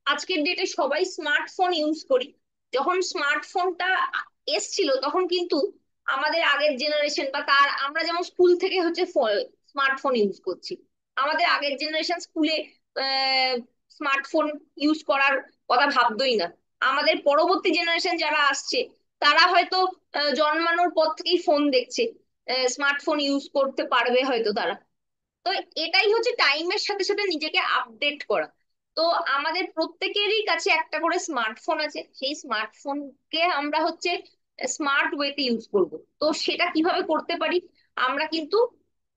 আজকের ডেটে সবাই স্মার্টফোন ইউজ করি। যখন স্মার্টফোনটা এসছিল তখন কিন্তু আমাদের আগের জেনারেশন বা তার, আমরা যেমন স্কুল থেকে হচ্ছে স্মার্টফোন ইউজ করছি, আমাদের আগের জেনারেশন স্কুলে স্মার্টফোন ইউজ করার কথা ভাবতোই না। আমাদের পরবর্তী জেনারেশন যারা আসছে তারা হয়তো জন্মানোর পর থেকেই ফোন দেখছে, স্মার্টফোন ইউজ করতে পারবে হয়তো তারা। তো এটাই হচ্ছে টাইমের সাথে সাথে নিজেকে আপডেট করা। তো আমাদের প্রত্যেকেরই কাছে একটা করে স্মার্টফোন আছে, সেই স্মার্টফোনকে আমরা হচ্ছে স্মার্ট ওয়েতে ইউজ করব। তো সেটা কিভাবে করতে পারি? আমরা কিন্তু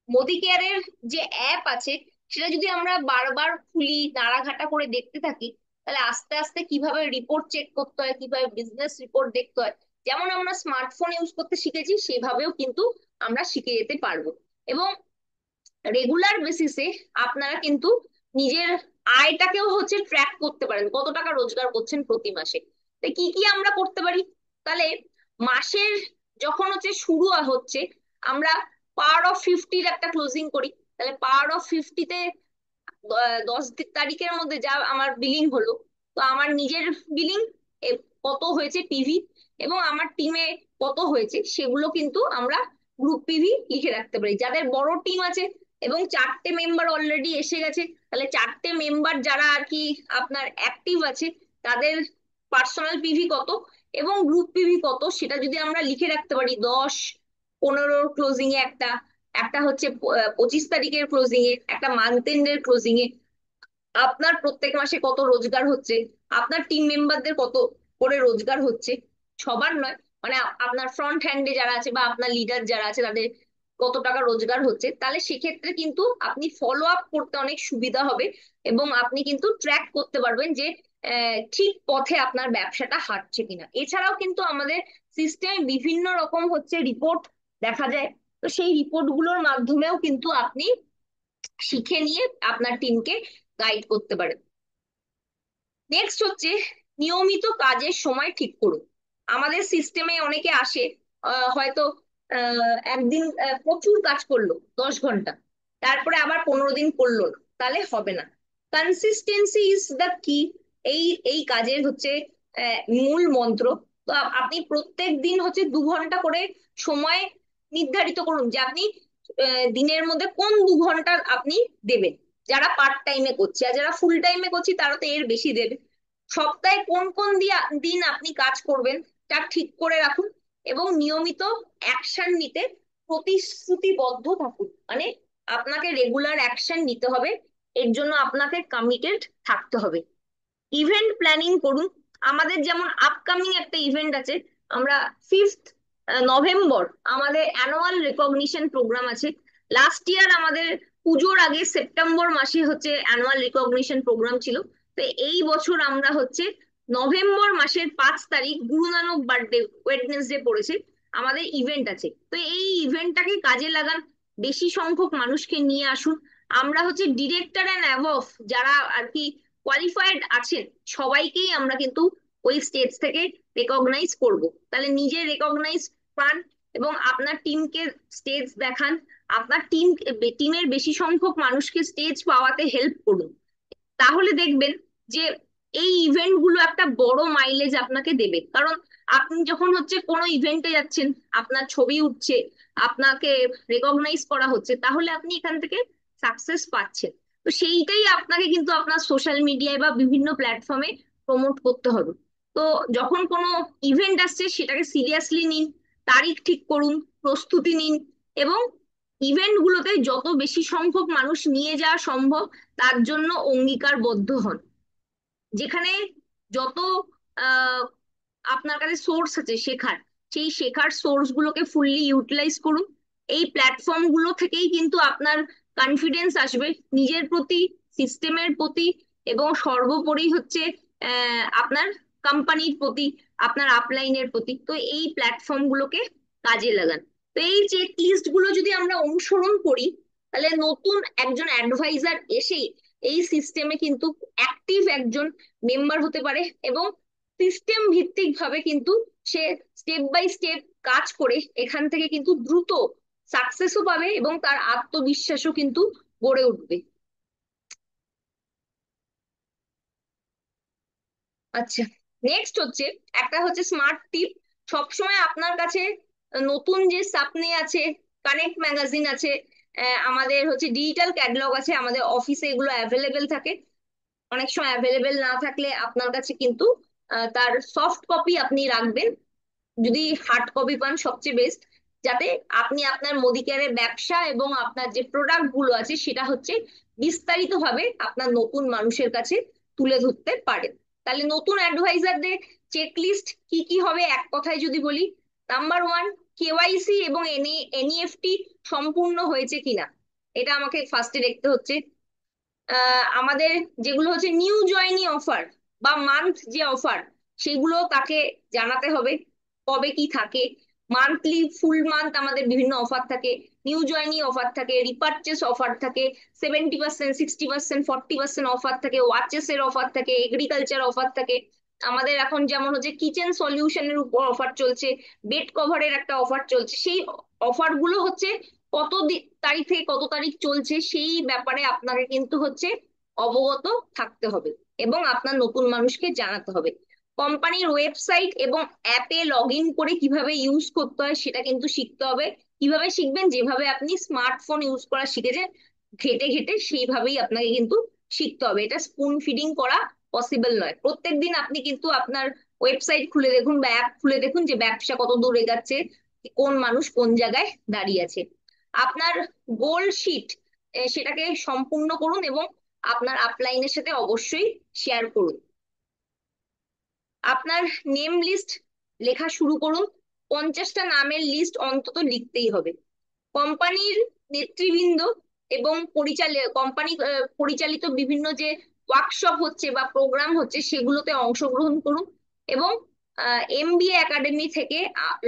মোদি কেয়ারের যে অ্যাপ আছে সেটা যদি আমরা বারবার খুলি, নাড়াঘাটা করে দেখতে থাকি, তাহলে আস্তে আস্তে কিভাবে রিপোর্ট চেক করতে হয়, কিভাবে বিজনেস রিপোর্ট দেখতে হয়, যেমন আমরা স্মার্টফোন ইউজ করতে শিখেছি সেভাবেও কিন্তু আমরা শিখে যেতে পারবো। এবং রেগুলার বেসিসে আপনারা কিন্তু নিজের আয়টাকেও হচ্ছে ট্র্যাক করতে পারেন, কত টাকা রোজগার করছেন প্রতি মাসে। তো কি কি আমরা করতে পারি? তাহলে মাসের যখন হচ্ছে শুরু হচ্ছে, আমরা পাওয়ার অফ ফিফটির একটা ক্লোজিং করি। তাহলে পাওয়ার অফ ফিফটিতে 10 তারিখের মধ্যে যা আমার বিলিং হলো, তো আমার নিজের বিলিং কত হয়েছে পিভি, এবং আমার টিমে কত হয়েছে সেগুলো কিন্তু আমরা গ্রুপ পিভি লিখে রাখতে পারি। যাদের বড় টিম আছে এবং 4টে মেম্বার অলরেডি এসে গেছে, তাহলে 4টে মেম্বার যারা আর কি আপনার অ্যাক্টিভ আছে, তাদের পার্সোনাল পিভি কত এবং গ্রুপ পিভি কত সেটা যদি আমরা লিখে রাখতে পারি, 10-15 ক্লোজিং এ একটা, একটা হচ্ছে 25 তারিখের ক্লোজিং এ, একটা মান্থ এন্ডের ক্লোজিং এ আপনার প্রত্যেক মাসে কত রোজগার হচ্ছে, আপনার টিম মেম্বারদের কত করে রোজগার হচ্ছে, সবার নয়, মানে আপনার ফ্রন্ট হ্যান্ডে যারা আছে বা আপনার লিডার যারা আছে তাদের কত টাকা রোজগার হচ্ছে, তাহলে সেক্ষেত্রে কিন্তু আপনি ফলো আপ করতে অনেক সুবিধা হবে এবং আপনি কিন্তু ট্র্যাক করতে পারবেন যে ঠিক পথে আপনার ব্যবসাটা হাঁটছে কিনা। এছাড়াও কিন্তু আমাদের সিস্টেমে বিভিন্ন রকম হচ্ছে রিপোর্ট দেখা যায়, তো সেই রিপোর্ট গুলোর মাধ্যমেও কিন্তু আপনি শিখে নিয়ে আপনার টিমকে গাইড করতে পারেন। নেক্সট হচ্ছে নিয়মিত কাজের সময় ঠিক করুন। আমাদের সিস্টেমে অনেকে আসে, হয়তো একদিন প্রচুর কাজ করলো 10 ঘন্টা, তারপরে আবার 15 দিন করলো না, তাহলে হবে না। কনসিস্টেন্সি ইজ দ্য কি, এই এই কাজের হচ্ছে মূল মন্ত্র। তো আপনি প্রত্যেক দিন হচ্ছে 2 ঘন্টা করে সময় নির্ধারিত করুন যে আপনি দিনের মধ্যে কোন 2 ঘন্টা আপনি দেবেন। যারা পার্ট টাইমে করছে আর যারা ফুল টাইমে করছি তারা তো এর বেশি দেবে। সপ্তাহে কোন কোন দিন আপনি কাজ করবেন তা ঠিক করে রাখুন এবং নিয়মিত অ্যাকশন নিতে প্রতিশ্রুতিবদ্ধ থাকুন। মানে আপনাকে রেগুলার অ্যাকশন নিতে হবে, এর জন্য আপনাকে কমিটেড থাকতে হবে। ইভেন্ট প্ল্যানিং করুন। আমাদের যেমন আপকামিং একটা ইভেন্ট আছে, আমরা 5th নভেম্বর আমাদের অ্যানুয়াল রেকগনিশন প্রোগ্রাম আছে। লাস্ট ইয়ার আমাদের পুজোর আগে সেপ্টেম্বর মাসে হচ্ছে অ্যানুয়াল রিকগনিশন প্রোগ্রাম ছিল। তো এই বছর আমরা হচ্ছে নভেম্বর মাসের 5 তারিখ গুরু নানক বার্থডে ওয়েডনেসডে পড়েছে, আমাদের ইভেন্ট আছে। তো এই ইভেন্টটাকে কাজে লাগান, বেশি সংখ্যক মানুষকে নিয়ে আসুন। আমরা হচ্ছে ডিরেক্টর অ্যান্ড অ্যাবভ যারা আর কি কোয়ালিফাইড আছেন সবাইকেই আমরা কিন্তু ওই স্টেজ থেকে রেকগনাইজ করব। তাহলে নিজে রেকগনাইজ পান এবং আপনার টিমকে স্টেজ দেখান, আপনার টিমের বেশি সংখ্যক মানুষকে স্টেজ পাওয়াতে হেল্প করুন। তাহলে দেখবেন যে এই ইভেন্ট গুলো একটা বড় মাইলেজ আপনাকে দেবে। কারণ আপনি যখন হচ্ছে কোনো ইভেন্টে যাচ্ছেন, আপনার ছবি উঠছে, আপনাকে রেকগনাইজ করা হচ্ছে, তাহলে আপনি এখান থেকে সাকসেস পাচ্ছেন। তো সেইটাই আপনাকে কিন্তু আপনার সোশ্যাল মিডিয়ায় বা বিভিন্ন প্ল্যাটফর্মে প্রমোট করতে হবে। তো যখন কোনো ইভেন্ট আসছে সেটাকে সিরিয়াসলি নিন, তারিখ ঠিক করুন, প্রস্তুতি নিন এবং ইভেন্ট গুলোতে যত বেশি সংখ্যক মানুষ নিয়ে যাওয়া সম্ভব তার জন্য অঙ্গীকারবদ্ধ হন। যেখানে যত আহ আপনার কাছে সোর্স আছে শেখার, সেই শেখার সোর্স গুলোকে ফুললি ইউটিলাইজ করুন। এই প্ল্যাটফর্ম গুলো থেকেই কিন্তু আপনার কনফিডেন্স আসবে নিজের প্রতি, সিস্টেমের প্রতি, এবং সর্বোপরি হচ্ছে আপনার কোম্পানির প্রতি, আপনার আপলাইনের প্রতি। তো এই প্ল্যাটফর্ম গুলোকে কাজে লাগান। তো এই চেক লিস্ট গুলো যদি আমরা অনুসরণ করি, তাহলে নতুন একজন অ্যাডভাইজার এসেই এই সিস্টেমে কিন্তু অ্যাক্টিভ একজন মেম্বার হতে পারে, এবং সিস্টেম ভিত্তিক ভাবে কিন্তু সে স্টেপ বাই স্টেপ কাজ করে এখান থেকে কিন্তু দ্রুত সাকসেসও পাবে এবং তার আত্মবিশ্বাসও কিন্তু গড়ে উঠবে। আচ্ছা, নেক্সট হচ্ছে একটা হচ্ছে স্মার্ট টিপ। সবসময় আপনার কাছে নতুন যে সাপনে আছে, কানেক্ট ম্যাগাজিন আছে, আমাদের হচ্ছে ডিজিটাল ক্যাটালগ আছে, আমাদের অফিসে এগুলো অ্যাভেলেবেল থাকে। অনেক সময় অ্যাভেলেবেল না থাকলে আপনার কাছে কিন্তু তার সফট কপি আপনি রাখবেন, যদি হার্ড কপি পান সবচেয়ে বেস্ট, যাতে আপনি আপনার মুদিখানার ব্যবসা এবং আপনার যে প্রোডাক্ট গুলো আছে সেটা হচ্ছে বিস্তারিত ভাবে আপনার নতুন মানুষের কাছে তুলে ধরতে পারেন। তাহলে নতুন অ্যাডভাইজারদের চেকলিস্ট কি কি হবে এক কথায় যদি বলি: নাম্বার ওয়ান, কেওয়াইসি এবং এনইএফটি সম্পূর্ণ হয়েছে কিনা, এটা আমাকে ফার্স্টে দেখতে হচ্ছে। আমাদের যেগুলো হচ্ছে নিউ জয়নি অফার বা মান্থ যে অফার, সেগুলো তাকে জানাতে হবে কবে কি থাকে। মান্থলি, ফুল মান্থ আমাদের বিভিন্ন অফার থাকে, নিউ জয়নি অফার থাকে, রিপারচেস অফার থাকে, 70%, 60%, 40% অফার থাকে, ওয়াচেস এর অফার থাকে, এগ্রিকালচার অফার থাকে। আমাদের এখন যেমন হচ্ছে কিচেন সলিউশনের উপর অফার চলছে, বেড কভারের একটা অফার চলছে। সেই অফার গুলো হচ্ছে কত তারিখ থেকে কত তারিখ চলছে সেই ব্যাপারে আপনাকে কিন্তু হচ্ছে অবগত থাকতে হবে এবং আপনার নতুন মানুষকে জানাতে হবে। কোম্পানির ওয়েবসাইট এবং অ্যাপে লগ ইন করে কিভাবে ইউজ করতে হয় সেটা কিন্তু শিখতে হবে। কিভাবে শিখবেন? যেভাবে আপনি স্মার্টফোন ইউজ করা শিখেছেন, ঘেটে ঘেটে সেইভাবেই আপনাকে কিন্তু শিখতে হবে। এটা স্পুন ফিডিং করা পসিবল নয়। প্রত্যেকদিন আপনি কিন্তু আপনার ওয়েবসাইট খুলে দেখুন বা অ্যাপ খুলে দেখুন যে ব্যবসা কত দূর এগাচ্ছে, কোন মানুষ কোন জায়গায় দাঁড়িয়ে আছে। আপনার গোল শিট সেটাকে সম্পূর্ণ করুন এবং আপনার আপলাইনের সাথে অবশ্যই শেয়ার করুন। আপনার নেম লিস্ট লেখা শুরু করুন। 50টা নামের লিস্ট অন্তত লিখতেই হবে। কোম্পানির নেতৃবৃন্দ এবং কোম্পানি পরিচালিত বিভিন্ন যে ওয়ার্কশপ হচ্ছে বা প্রোগ্রাম হচ্ছে সেগুলোতে অংশগ্রহণ করুন, এবং এমবিএ একাডেমি থেকে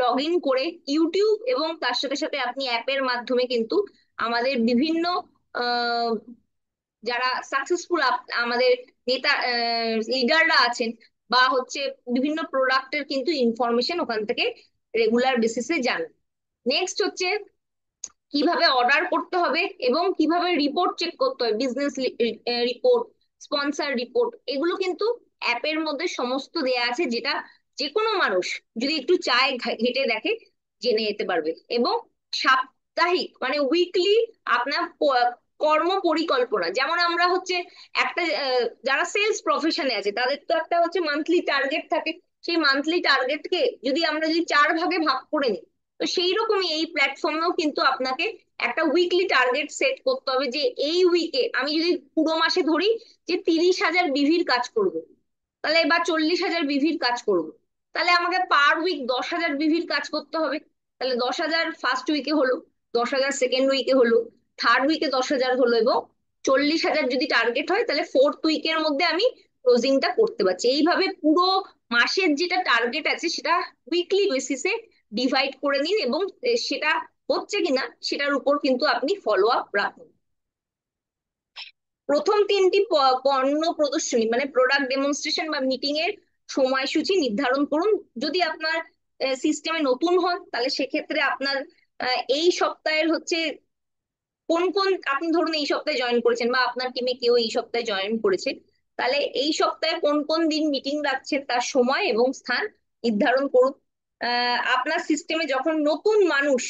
লগ ইন করে ইউটিউব এবং তার সাথে সাথে আপনি অ্যাপের মাধ্যমে কিন্তু আমাদের বিভিন্ন আহ, যারা সাকসেসফুল আমাদের নেতা লিডাররা আছেন বা হচ্ছে বিভিন্ন প্রোডাক্টের কিন্তু ইনফরমেশন ওখান থেকে রেগুলার বেসিসে যান। নেক্সট হচ্ছে কিভাবে অর্ডার করতে হবে এবং কিভাবে রিপোর্ট চেক করতে হবে, বিজনেস রিপোর্ট, স্পন্সর রিপোর্ট, এগুলো কিন্তু অ্যাপের মধ্যে সমস্ত দেয়া আছে, যেটা যে কোনো মানুষ যদি একটু চায় ঘেটে দেখে জেনে যেতে পারবে। এবং সাপ্তাহিক মানে উইকলি আপনার কর্ম পরিকল্পনা, যেমন আমরা হচ্ছে একটা যারা সেলস প্রফেশনে আছে তাদের তো একটা হচ্ছে মান্থলি টার্গেট থাকে। সেই মান্থলি টার্গেটকে যদি আমরা 4 ভাগে ভাগ করে নিই, তো সেই রকমই এই প্ল্যাটফর্মেও কিন্তু আপনাকে একটা উইকলি টার্গেট সেট করতে হবে যে এই উইকে আমি যদি পুরো মাসে ধরি যে 30,000 বিভির কাজ করব, তাহলে বা 40,000 বিভির কাজ করব, তাহলে আমাকে পার উইক 10,000 বিভির কাজ করতে হবে। তাহলে 10,000 ফার্স্ট উইকে হলো, 10,000 সেকেন্ড উইকে হলো, থার্ড উইকে 10,000 হলো, এবং 40,000 যদি টার্গেট হয় তাহলে ফোর্থ উইকের মধ্যে আমি ক্লোজিংটা করতে পারছি। এইভাবে পুরো মাসের যেটা টার্গেট আছে সেটা উইকলি বেসিসে ডিভাইড করে নিন, এবং সেটা হচ্ছে কিনা সেটার উপর কিন্তু আপনি ফলো আপ রাখুন। প্রথম 3টি পণ্য প্রদর্শনী মানে প্রোডাক্ট ডেমনস্ট্রেশন বা মিটিং এর সময়সূচি নির্ধারণ করুন। যদি আপনার সিস্টেমে নতুন হন তাহলে সেক্ষেত্রে আপনার এই সপ্তাহের হচ্ছে কোন কোন, আপনি ধরুন এই সপ্তাহে জয়েন করেছেন বা আপনার টিমে কেউ এই সপ্তাহে জয়েন করেছে, তাহলে এই সপ্তাহে কোন কোন দিন মিটিং রাখছেন তার সময় এবং স্থান নির্ধারণ করুন। আপনার সিস্টেমে যখন নতুন মানুষ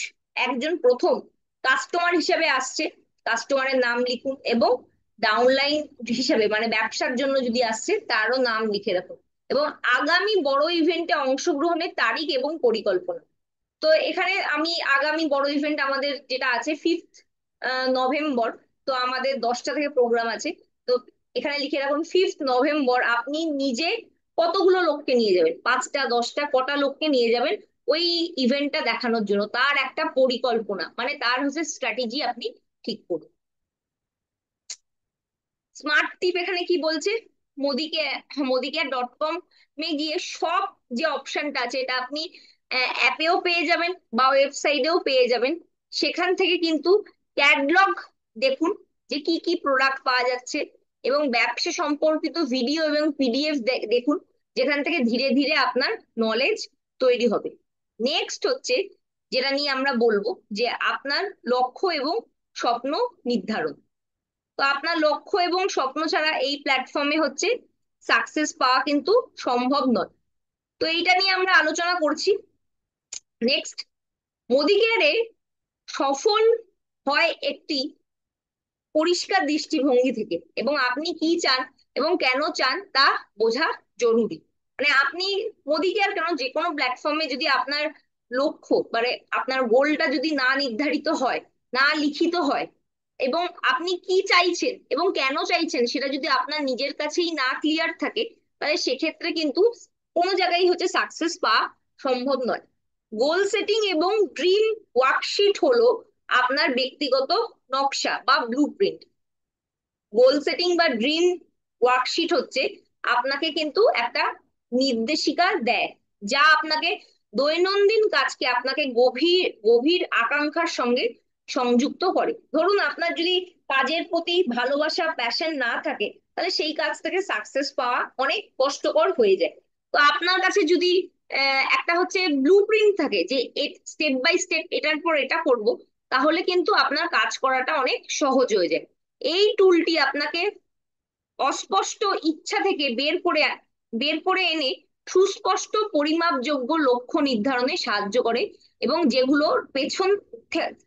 একজন প্রথম কাস্টমার হিসেবে আসছে, কাস্টমারের নাম লিখুন, এবং ডাউনলাইন হিসেবে মানে ব্যবসার জন্য যদি আসছে তারও নাম লিখে রাখুন, এবং আগামী বড় ইভেন্টে অংশগ্রহণের তারিখ এবং পরিকল্পনা। তো এখানে আমি আগামী বড় ইভেন্ট আমাদের যেটা আছে 5th নভেম্বর, তো আমাদের 10টা থেকে প্রোগ্রাম আছে। তো এখানে লিখে রাখুন 5th নভেম্বর আপনি নিজে কতগুলো লোককে নিয়ে যাবেন, 5টা 10টা কটা লোককে নিয়ে যাবেন, ওই ইভেন্টটা দেখানোর জন্য, তার একটা পরিকল্পনা, মানে তার হচ্ছে স্ট্র্যাটেজি আপনি ঠিক করুন। স্মার্ট টিপ এখানে কি বলছে, মোদিকে মোদিকেয়ার.com মে গিয়ে সব যে অপশনটা আছে এটা আপনি অ্যাপেও পেয়ে যাবেন বা ওয়েবসাইটেও পেয়ে যাবেন। সেখান থেকে কিন্তু ক্যাটলগ দেখুন, যে কি কি প্রোডাক্ট পাওয়া যাচ্ছে, এবং ব্যবসা সম্পর্কিত ভিডিও এবং পিডিএফ দেখুন, যেখান থেকে ধীরে ধীরে আপনার নলেজ তৈরি হবে। নেক্সট হচ্ছে যেটা নিয়ে আমরা বলবো, যে আপনার লক্ষ্য এবং স্বপ্ন নির্ধারণ। তো আপনার লক্ষ্য এবং স্বপ্ন ছাড়া এই প্ল্যাটফর্মে হচ্ছে সাকসেস পাওয়া কিন্তু সম্ভব নয়। তো এইটা নিয়ে আমরা আলোচনা করছি। নেক্সট, মোদি কেয়ারে সফল হয় একটি পরিষ্কার দৃষ্টিভঙ্গি থেকে, এবং আপনি কি চান এবং কেন চান তা বোঝা জরুরি। মানে আপনি মোদি কেয়ার কেন, যে কোনো প্ল্যাটফর্মে যদি আপনার লক্ষ্য মানে আপনার গোলটা যদি না নির্ধারিত হয়, না লিখিত হয়, এবং আপনি কি চাইছেন এবং কেন চাইছেন সেটা যদি আপনার নিজের কাছেই না ক্লিয়ার থাকে, তাহলে সেক্ষেত্রে কিন্তু কোনো জায়গায় হচ্ছে সাকসেস পাওয়া সম্ভব নয়। গোল সেটিং এবং ড্রিম ওয়ার্কশিট হলো আপনার ব্যক্তিগত নকশা বা ব্লুপ্রিন্ট। গোল সেটিং বা ড্রিম ওয়ার্কশিট হচ্ছে আপনাকে কিন্তু একটা নির্দেশিকা দেয়, যা আপনাকে দৈনন্দিন কাজকে আপনাকে গভীর গভীর আকাঙ্ক্ষার সঙ্গে সংযুক্ত করে। ধরুন আপনার যদি কাজের প্রতি ভালোবাসা, প্যাশন না থাকে, তাহলে সেই কাজ থেকে সাকসেস পাওয়া অনেক কষ্টকর হয়ে যায়। তো আপনার কাছে যদি একটা হচ্ছে ব্লুপ্রিন্ট থাকে, যে স্টেপ বাই স্টেপ এটার পর এটা করব, তাহলে কিন্তু আপনার কাজ করাটা অনেক সহজ হয়ে যায়। এই টুলটি আপনাকে অস্পষ্ট ইচ্ছা থেকে বের করে এনে সুস্পষ্ট পরিমাপযোগ্য লক্ষ্য নির্ধারণে সাহায্য করে, এবং যেগুলোর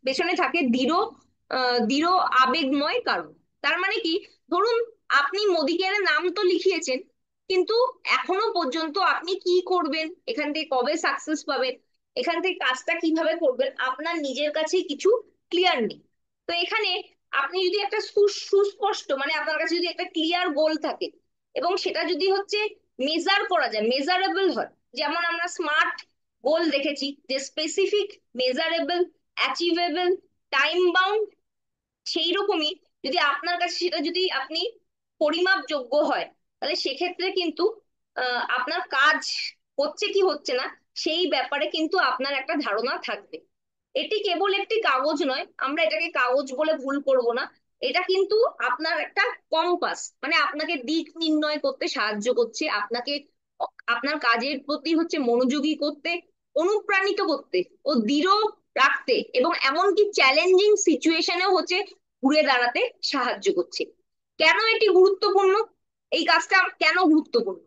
পেছনে থাকে দৃঢ় আবেগময় কারণ। তার মানে কি, ধরুন আপনি মোদি কেয়ারের নাম তো লিখিয়েছেন, কিন্তু এখনো পর্যন্ত আপনি কি করবেন, এখান থেকে কবে সাকসেস পাবেন, এখান থেকে কাজটা কিভাবে করবেন, আপনার নিজের কাছেই কিছু ক্লিয়ার নেই। তো এখানে আপনি যদি একটা সুস্পষ্ট, মানে আপনার কাছে যদি একটা ক্লিয়ার গোল থাকে, এবং সেটা যদি হচ্ছে মেজার করা যায়, মেজারেবল হয়, যেমন আমরা স্মার্ট গোল দেখেছি, যে specific, measurable, achievable, time bound, সেই রকমই যদি আপনার কাছে সেটা যদি আপনি পরিমাপযোগ্য হয়, তাহলে সেক্ষেত্রে কিন্তু আপনার কাজ হচ্ছে কি হচ্ছে না সেই ব্যাপারে কিন্তু আপনার একটা ধারণা থাকবে। এটি কেবল একটি কাগজ নয়, আমরা এটাকে কাগজ বলে ভুল করব না, এটা কিন্তু আপনার একটা কম্পাস, মানে আপনাকে দিক নির্ণয় করতে সাহায্য করছে, আপনাকে আপনার কাজের প্রতি হচ্ছে মনোযোগী করতে, অনুপ্রাণিত করতে ও দৃঢ় রাখতে, এবং এমনকি চ্যালেঞ্জিং সিচুয়েশনেও হচ্ছে ঘুরে দাঁড়াতে সাহায্য করছে। কেন এটি গুরুত্বপূর্ণ, এই কাজটা কেন গুরুত্বপূর্ণ,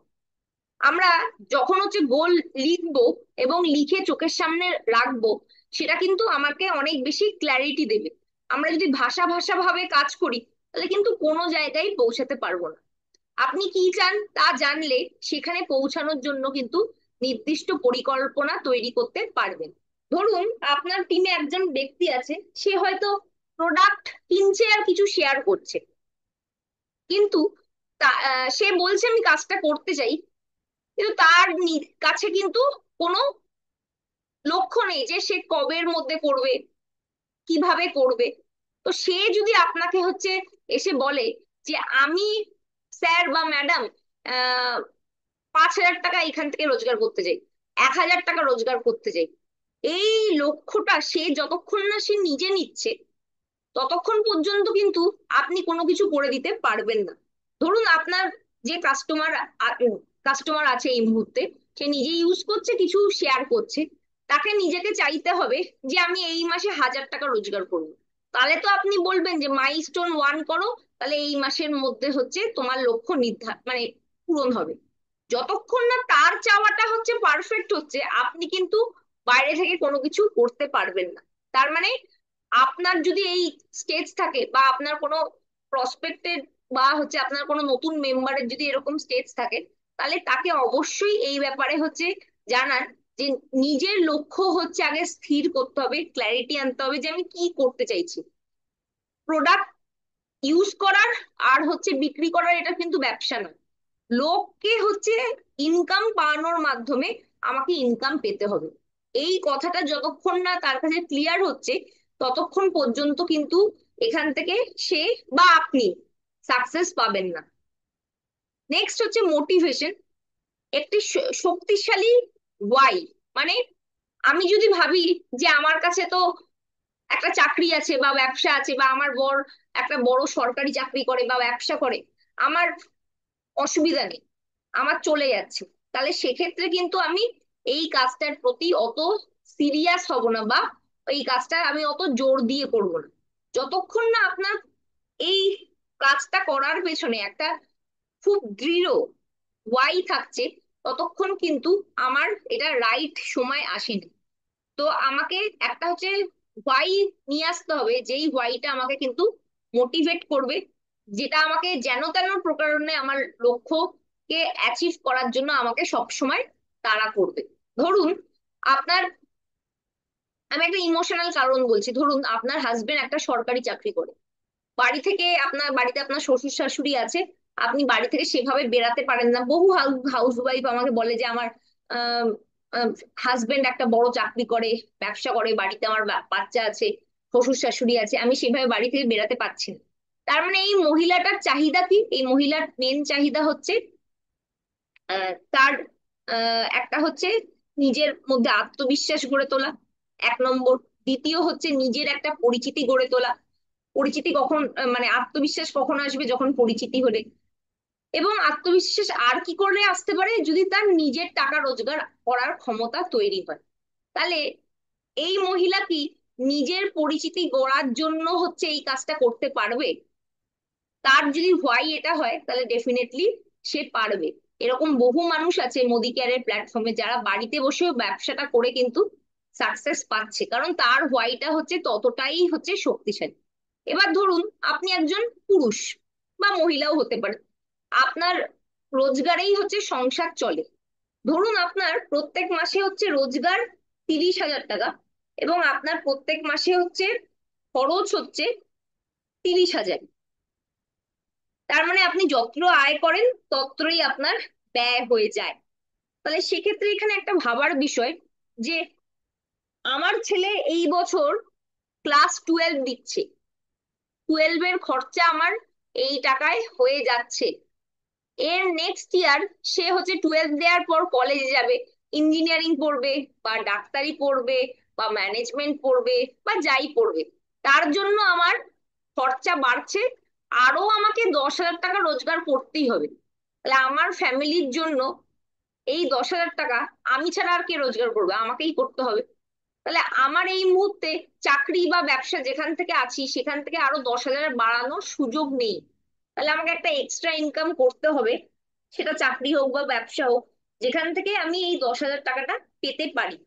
আমরা যখন হচ্ছে গোল লিখবো এবং লিখে চোখের সামনে রাখবো, সেটা কিন্তু আমাকে অনেক বেশি ক্ল্যারিটি দেবে। আমরা যদি ভাষা ভাষা ভাবে কাজ করি, তাহলে কিন্তু কোনো জায়গায় পৌঁছাতে পারবো না। আপনি কি চান তা জানলে সেখানে পৌঁছানোর জন্য কিন্তু নির্দিষ্ট পরিকল্পনা তৈরি করতে পারবেন। ধরুন আপনার টিমে একজন ব্যক্তি আছে, সে হয়তো প্রোডাক্ট কিনছে আর কিছু শেয়ার করছে, কিন্তু সে বলছে আমি কাজটা করতে চাই, কিন্তু তার কাছে কিন্তু কোনো লক্ষ্য নেই যে সে কবের মধ্যে করবে, কিভাবে করবে। তো সে যদি আপনাকে হচ্ছে এসে বলে যে আমি স্যার বা ম্যাডাম 5,000 টাকা এখান থেকে রোজগার করতে চাই, 1,000 টাকা রোজগার করতে চাই, এই লক্ষ্যটা সে যতক্ষণ না সে নিজে নিচ্ছে, ততক্ষণ পর্যন্ত কিন্তু আপনি কোনো কিছু করে দিতে পারবেন না। ধরুন আপনার যে কাস্টমার আছে এই মুহূর্তে, সে নিজে ইউজ করছে, কিছু শেয়ার করছে, তাকে নিজেকে চাইতে হবে যে আমি এই মাসে 1,000 টাকা রোজগার করবো। তাহলে তো আপনি বলবেন যে মাইলস্টোন 1 করো, তাহলে এই মাসের মধ্যে হচ্ছে তোমার লক্ষ্য মানে পূরণ হবে। যতক্ষণ না তার চাওয়াটা হচ্ছে পারফেক্ট হচ্ছে, আপনি কিন্তু বাইরে থেকে কোনো কিছু করতে পারবেন না। তার মানে আপনার যদি এই স্টেজ থাকে, বা আপনার কোনো প্রসপেক্টেড বা হচ্ছে আপনার কোনো নতুন মেম্বারের যদি এরকম স্টেজ থাকে, তাহলে তাকে অবশ্যই এই ব্যাপারে হচ্ছে জানান, যে নিজের লক্ষ্য হচ্ছে আগে স্থির করতে হবে, ক্ল্যারিটি আনতে হবে যে আমি কি করতে চাইছি। প্রোডাক্ট ইউজ করার আর হচ্ছে বিক্রি করার এটা কিন্তু ব্যবসা নয়। লোককে হচ্ছে ইনকাম পাওয়ানোর মাধ্যমে আমাকে ইনকাম পেতে হবে। এই কথাটা যতক্ষণ না তার কাছে ক্লিয়ার হচ্ছে, ততক্ষণ পর্যন্ত কিন্তু এখান থেকে সে বা আপনি সাকসেস পাবেন না। নেক্সট হচ্ছে মোটিভেশন। একটি শক্তিশালী ওয়াই, মানে আমি যদি ভাবি যে আমার কাছে তো একটা চাকরি আছে বা ব্যবসা আছে, বা আমার বর একটা বড় সরকারি চাকরি করে বা ব্যবসা করে, আমার অসুবিধা নেই, আমার চলে যাচ্ছে, তাহলে সেক্ষেত্রে কিন্তু আমি এই কাজটার প্রতি অত সিরিয়াস হব না, বা এই কাজটা আমি অত জোর দিয়ে করব না। যতক্ষণ না আপনার এই কাজটা করার পেছনে একটা খুব দৃঢ় ওয়াই থাকছে, ততক্ষণ কিন্তু আমার এটা রাইট সময় আসেনি। তো আমাকে একটা হচ্ছে হোয়াই নিয়ে আসতে হবে, যেই হোয়াইটা আমাকে কিন্তু মোটিভেট করবে, যেটা আমাকে যেন তেন প্রকারণে আমার লক্ষ্যকে অ্যাচিভ করার জন্য আমাকে সব সময় তাড়া করবে। ধরুন আপনার, আমি একটা ইমোশনাল কারণ বলছি, ধরুন আপনার হাজবেন্ড একটা সরকারি চাকরি করে, বাড়ি থেকে, আপনার বাড়িতে আপনার শ্বশুর শাশুড়ি আছে, আপনি বাড়ি থেকে সেভাবে বেরাতে পারেন না। বহু হাউস ওয়াইফ আমাকে বলে যে আমার হাজবেন্ড একটা বড় চাকরি করে, ব্যবসা করে, বাড়িতে আমার বাচ্চা আছে, শ্বশুর শাশুড়ি আছে, আমি সেভাবে বাড়ি থেকে বেরাতে পারছি না। তার মানে এই মহিলাটার চাহিদা কি? এই মহিলার মেন চাহিদা হচ্ছে তার একটা হচ্ছে নিজের মধ্যে আত্মবিশ্বাস গড়ে তোলা, 1 নম্বর। দ্বিতীয় হচ্ছে নিজের একটা পরিচিতি গড়ে তোলা। পরিচিতি কখন মানে আত্মবিশ্বাস কখন আসবে? যখন পরিচিতি হলে। এবং আত্মবিশ্বাস আর কি করলে আসতে পারে? যদি তার নিজের টাকা রোজগার করার ক্ষমতা তৈরি হয়। তাহলে এই মহিলা কি নিজের পরিচিতি গড়ার জন্য হচ্ছে এই কাজটা করতে পারবে? তার যদি হোয়াই এটা হয়, তাহলে ডেফিনেটলি সে পারবে। এরকম বহু মানুষ আছে মোদি কেয়ারের প্ল্যাটফর্মে, যারা বাড়িতে বসেও ব্যবসাটা করে কিন্তু সাকসেস পাচ্ছে, কারণ তার হোয়াইটা হচ্ছে ততটাই হচ্ছে শক্তিশালী। এবার ধরুন আপনি একজন পুরুষ বা মহিলাও হতে পারে, আপনার রোজগারেই হচ্ছে সংসার চলে। ধরুন আপনার প্রত্যেক মাসে হচ্ছে রোজগার 30,000 টাকা, এবং আপনার প্রত্যেক মাসে হচ্ছে খরচ হচ্ছে 30,000। তার মানে আপনি যত আয় করেন ততই আপনার ব্যয় হয়ে যায়। তাহলে সেক্ষেত্রে এখানে একটা ভাবার বিষয়, যে আমার ছেলে এই বছর ক্লাস 12 দিচ্ছে, 12-এর খরচা আমার এই টাকায় হয়ে যাচ্ছে। এর নেক্সট ইয়ার সে হচ্ছে 12 দেওয়ার পর কলেজে যাবে, ইঞ্জিনিয়ারিং পড়বে বা ডাক্তারি পড়বে বা ম্যানেজমেন্ট পড়বে বা যাই পড়বে, তার জন্য আমার খরচা বাড়ছে, আরো আমাকে 10,000 টাকা রোজগার করতেই হবে। তাহলে আমার ফ্যামিলির জন্য এই 10,000 টাকা আমি ছাড়া আর কে রোজগার করবে? আমাকেই করতে হবে। তাহলে আমার এই মুহূর্তে চাকরি বা ব্যবসা যেখান থেকে আছি সেখান থেকে আরো 10,000 বাড়ানোর সুযোগ নেই। তাহলে আমাকে একটা এক্সট্রা ইনকাম করতে হবে, সেটা চাকরি হোক বা ব্যবসা হোক, যেখান থেকে আমি এই 10,000 টাকাটা পেতে পারি।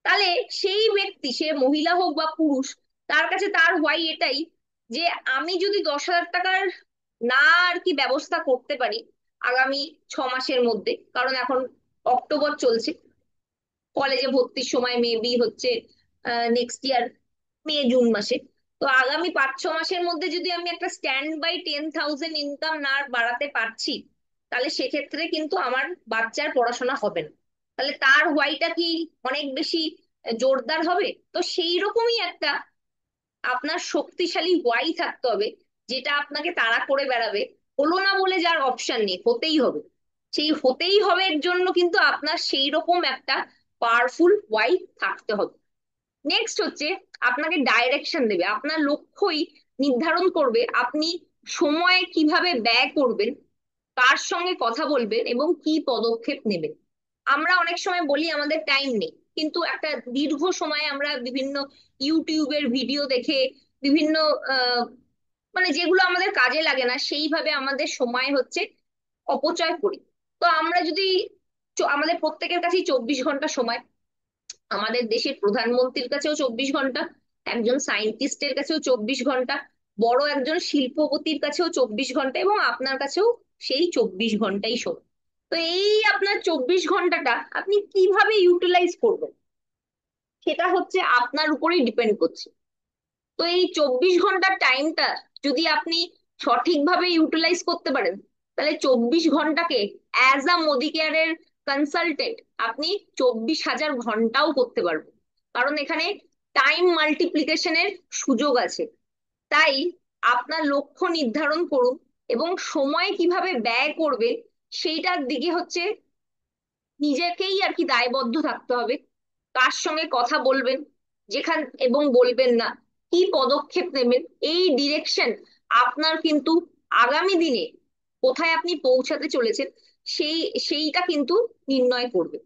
তাহলে সেই ব্যক্তি, সে মহিলা হোক বা পুরুষ, তার কাছে তার হোয়াই এটাই, যে আমি যদি 10,000 টাকার না আর কি ব্যবস্থা করতে পারি আগামী 6 মাসের মধ্যে, কারণ এখন অক্টোবর চলছে, কলেজে ভর্তির সময় মেবি হচ্ছে নেক্সট ইয়ার মে জুন মাসে, তো আগামী 5-6 মাসের মধ্যে যদি আমি একটা স্ট্যান্ড বাই 10,000 ইনকাম না বাড়াতে পারছি, তাহলে সেক্ষেত্রে কিন্তু আমার বাচ্চার পড়াশোনা হবে না। তাহলে তার হোয়াইটা কি অনেক বেশি জোরদার হবে? তো সেই রকমই একটা আপনার শক্তিশালী হোয়াই থাকতে হবে, যেটা আপনাকে তাড়া করে বেড়াবে। হলো না বলে যার অপশন নেই, হতেই হবে। সেই হতেই হবে এর জন্য কিন্তু আপনার সেই রকম একটা পাওয়ারফুল হোয়াই থাকতে হবে। নেক্সট হচ্ছে আপনাকে ডাইরেকশন দেবে, আপনার লক্ষ্যই নির্ধারণ করবে আপনি সময় কিভাবে ব্যয় করবেন, কার সঙ্গে কথা বলবেন এবং কি পদক্ষেপ নেবেন। আমরা অনেক সময় বলি আমাদের টাইম নেই, কিন্তু একটা দীর্ঘ সময় আমরা বিভিন্ন ইউটিউবের ভিডিও দেখে, বিভিন্ন আহ মানে যেগুলো আমাদের কাজে লাগে না সেইভাবে আমাদের সময় হচ্ছে অপচয় করি। তো আমরা যদি আমাদের প্রত্যেকের কাছেই 24 ঘন্টা সময়, আমাদের দেশের প্রধানমন্ত্রীর কাছেও 24 ঘন্টা, একজন সায়েন্টিস্টের কাছেও 24 ঘন্টা, বড় একজন শিল্পপতির কাছেও 24 ঘন্টা, এবং আপনার কাছেও সেই 24 ঘন্টাই সময়। তো এই আপনার 24 ঘন্টাটা আপনি কিভাবে ইউটিলাইজ করবেন, সেটা হচ্ছে আপনার উপরেই ডিপেন্ড করছে। তো এই 24 ঘন্টার টাইমটা যদি আপনি সঠিকভাবে ইউটিলাইজ করতে পারেন, তাহলে 24 ঘন্টাকে অ্যাজ আ মোদি কেয়ারের কনসালটেন্ট আপনি 24,000 ঘন্টাও করতে পারবেন, কারণ এখানে টাইম মাল্টিপ্লিকেশনের সুযোগ আছে। তাই আপনার লক্ষ্য নির্ধারণ করুন এবং সময় কিভাবে ব্যয় করবেন সেইটার দিকে হচ্ছে নিজেকেই আর কি দায়বদ্ধ থাকতে হবে। কার সঙ্গে কথা বলবেন, যেখান এবং বলবেন না, কি পদক্ষেপ নেবেন, এই ডিরেকশন আপনার কিন্তু আগামী দিনে কোথায় আপনি পৌঁছাতে চলেছেন সেই সেইটা কিন্তু নির্ণয় করবে।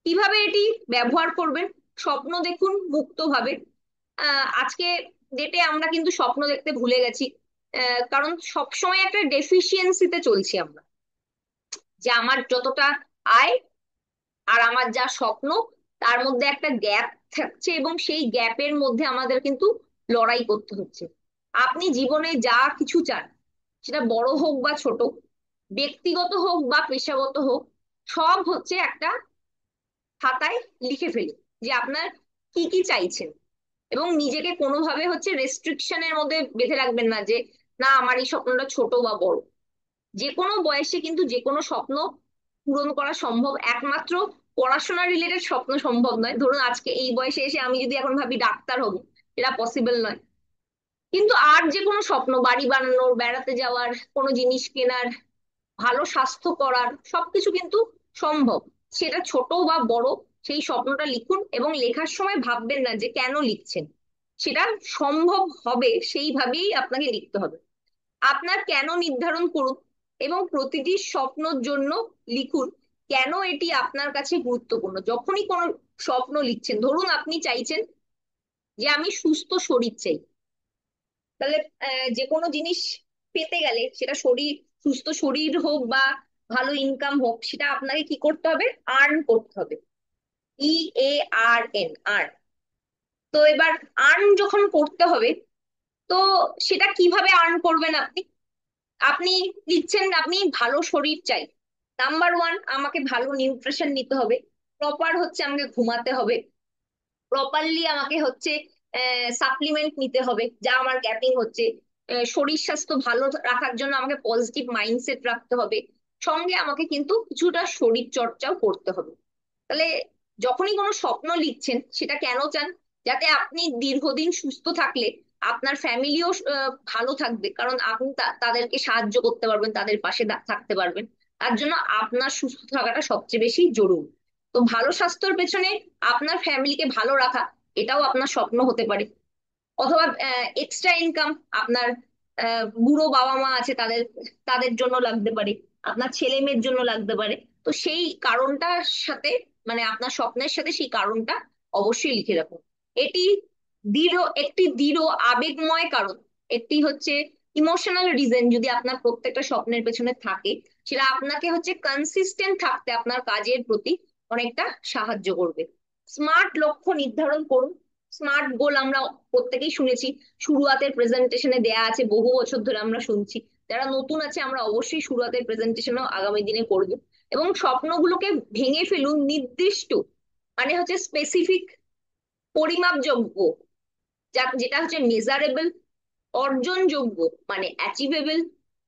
কিভাবে এটি ব্যবহার করবেন? স্বপ্ন দেখুন মুক্তভাবে। আজকে ডেটে আমরা কিন্তু স্বপ্ন দেখতে ভুলে গেছি, কারণ সবসময় একটা ডেফিসিয়েন্সিতে চলছি আমরা, যে আমার যতটা আয় আর আমার যা স্বপ্ন তার মধ্যে একটা গ্যাপ থাকছে, এবং সেই গ্যাপের মধ্যে আমাদের কিন্তু লড়াই করতে হচ্ছে। আপনি জীবনে যা কিছু চান, সেটা বড় হোক বা ছোট, ব্যক্তিগত হোক বা পেশাগত হোক, সব হচ্ছে একটা খাতায় লিখে ফেলুন যে আপনার কি কি চাইছেন। এবং নিজেকে কোনোভাবে হচ্ছে রেস্ট্রিকশনের মধ্যে বেঁধে রাখবেন না যে না আমার এই স্বপ্নটা ছোট বা বড়। যে কোনো বয়সে কিন্তু যে কোনো স্বপ্ন পূরণ করা সম্ভব, একমাত্র পড়াশোনা রিলেটেড স্বপ্ন সম্ভব নয়। ধরুন আজকে এই বয়সে এসে আমি যদি এখন ভাবি ডাক্তার হব, এটা পসিবল নয়। কিন্তু আর যে কোনো স্বপ্ন, বাড়ি বানানোর, বেড়াতে যাওয়ার, কোনো জিনিস কেনার, ভালো স্বাস্থ্য করার, সবকিছু কিন্তু সম্ভব। সেটা ছোট বা বড়, সেই স্বপ্নটা লিখুন এবং লেখার সময় ভাববেন না যে কেন লিখছেন, সেটা সম্ভব হবে সেইভাবেই আপনাকে লিখতে হবে। আপনার কেন নির্ধারণ করুন এবং প্রতিটি স্বপ্নের জন্য লিখুন কেন এটি আপনার কাছে গুরুত্বপূর্ণ। যখনই কোনো স্বপ্ন লিখছেন, ধরুন আপনি চাইছেন যে আমি সুস্থ শরীর চাই, তাহলে যে কোনো জিনিস পেতে গেলে, সেটা শরীর, সুস্থ শরীর হোক বা ভালো ইনকাম হোক, সেটা আপনাকে কি করতে হবে? আর্ন করতে হবে। EARN, earn. তো এবার আর্ন যখন করতে হবে, তো সেটা কিভাবে আর্ন করবেন আপনি? আপনি লিখছেন আপনি ভালো শরীর চাই, নাম্বার ওয়ান আমাকে ভালো নিউট্রিশন নিতে হবে, প্রপার হচ্ছে আমাকে ঘুমাতে হবে, প্রপারলি আমাকে হচ্ছে সাপ্লিমেন্ট নিতে হবে যা আমার গ্যাপিং হচ্ছে, শরীর স্বাস্থ্য ভালো রাখার জন্য আমাকে পজিটিভ মাইন্ডসেট রাখতে হবে, সঙ্গে আমাকে কিন্তু কিছুটা শরীর চর্চাও করতে হবে। তাহলে যখনই কোনো স্বপ্ন লিখছেন, সেটা কেন চান? যাতে আপনি দীর্ঘদিন সুস্থ থাকলে আপনার ফ্যামিলিও ভালো থাকবে, কারণ আপনি তাদেরকে সাহায্য করতে পারবেন, তাদের পাশে থাকতে পারবেন। তার জন্য আপনার সুস্থ থাকাটা সবচেয়ে বেশি জরুরি। তো ভালো স্বাস্থ্যের পেছনে আপনার ফ্যামিলিকে ভালো রাখা, এটাও আপনার স্বপ্ন হতে পারে। অথবা এক্সট্রা ইনকাম, আপনার বুড়ো বাবা মা আছে, তাদের তাদের জন্য লাগতে পারে, আপনার ছেলে মেয়ের জন্য লাগতে পারে। তো সেই কারণটার সাথে, মানে আপনার স্বপ্নের সাথে সেই কারণটা অবশ্যই লিখে রাখুন। এটি দৃঢ় আবেগময় কারণ, একটি হচ্ছে ইমোশনাল রিজন যদি আপনার প্রত্যেকটা স্বপ্নের পেছনে থাকে, সেটা আপনাকে হচ্ছে কনসিস্টেন্ট থাকতে আপনার কাজের প্রতি অনেকটা সাহায্য করবে। স্মার্ট লক্ষ্য নির্ধারণ করুন। স্মার্ট গোল আমরা প্রত্যেকেই শুনেছি, শুরুয়াতের প্রেজেন্টেশনে দেয়া আছে, বহু বছর ধরে আমরা শুনছি। যারা নতুন আছে, আমরা অবশ্যই শুরুয়াতের প্রেজেন্টেশনও আগামী দিনে করব। এবং স্বপ্নগুলোকে ভেঙে ফেলুন নির্দিষ্ট, মানে হচ্ছে স্পেসিফিক, পরিমাপযোগ্য, যেটা হচ্ছে মেজারেবল, অর্জনযোগ্য মানে অ্যাচিভেবল,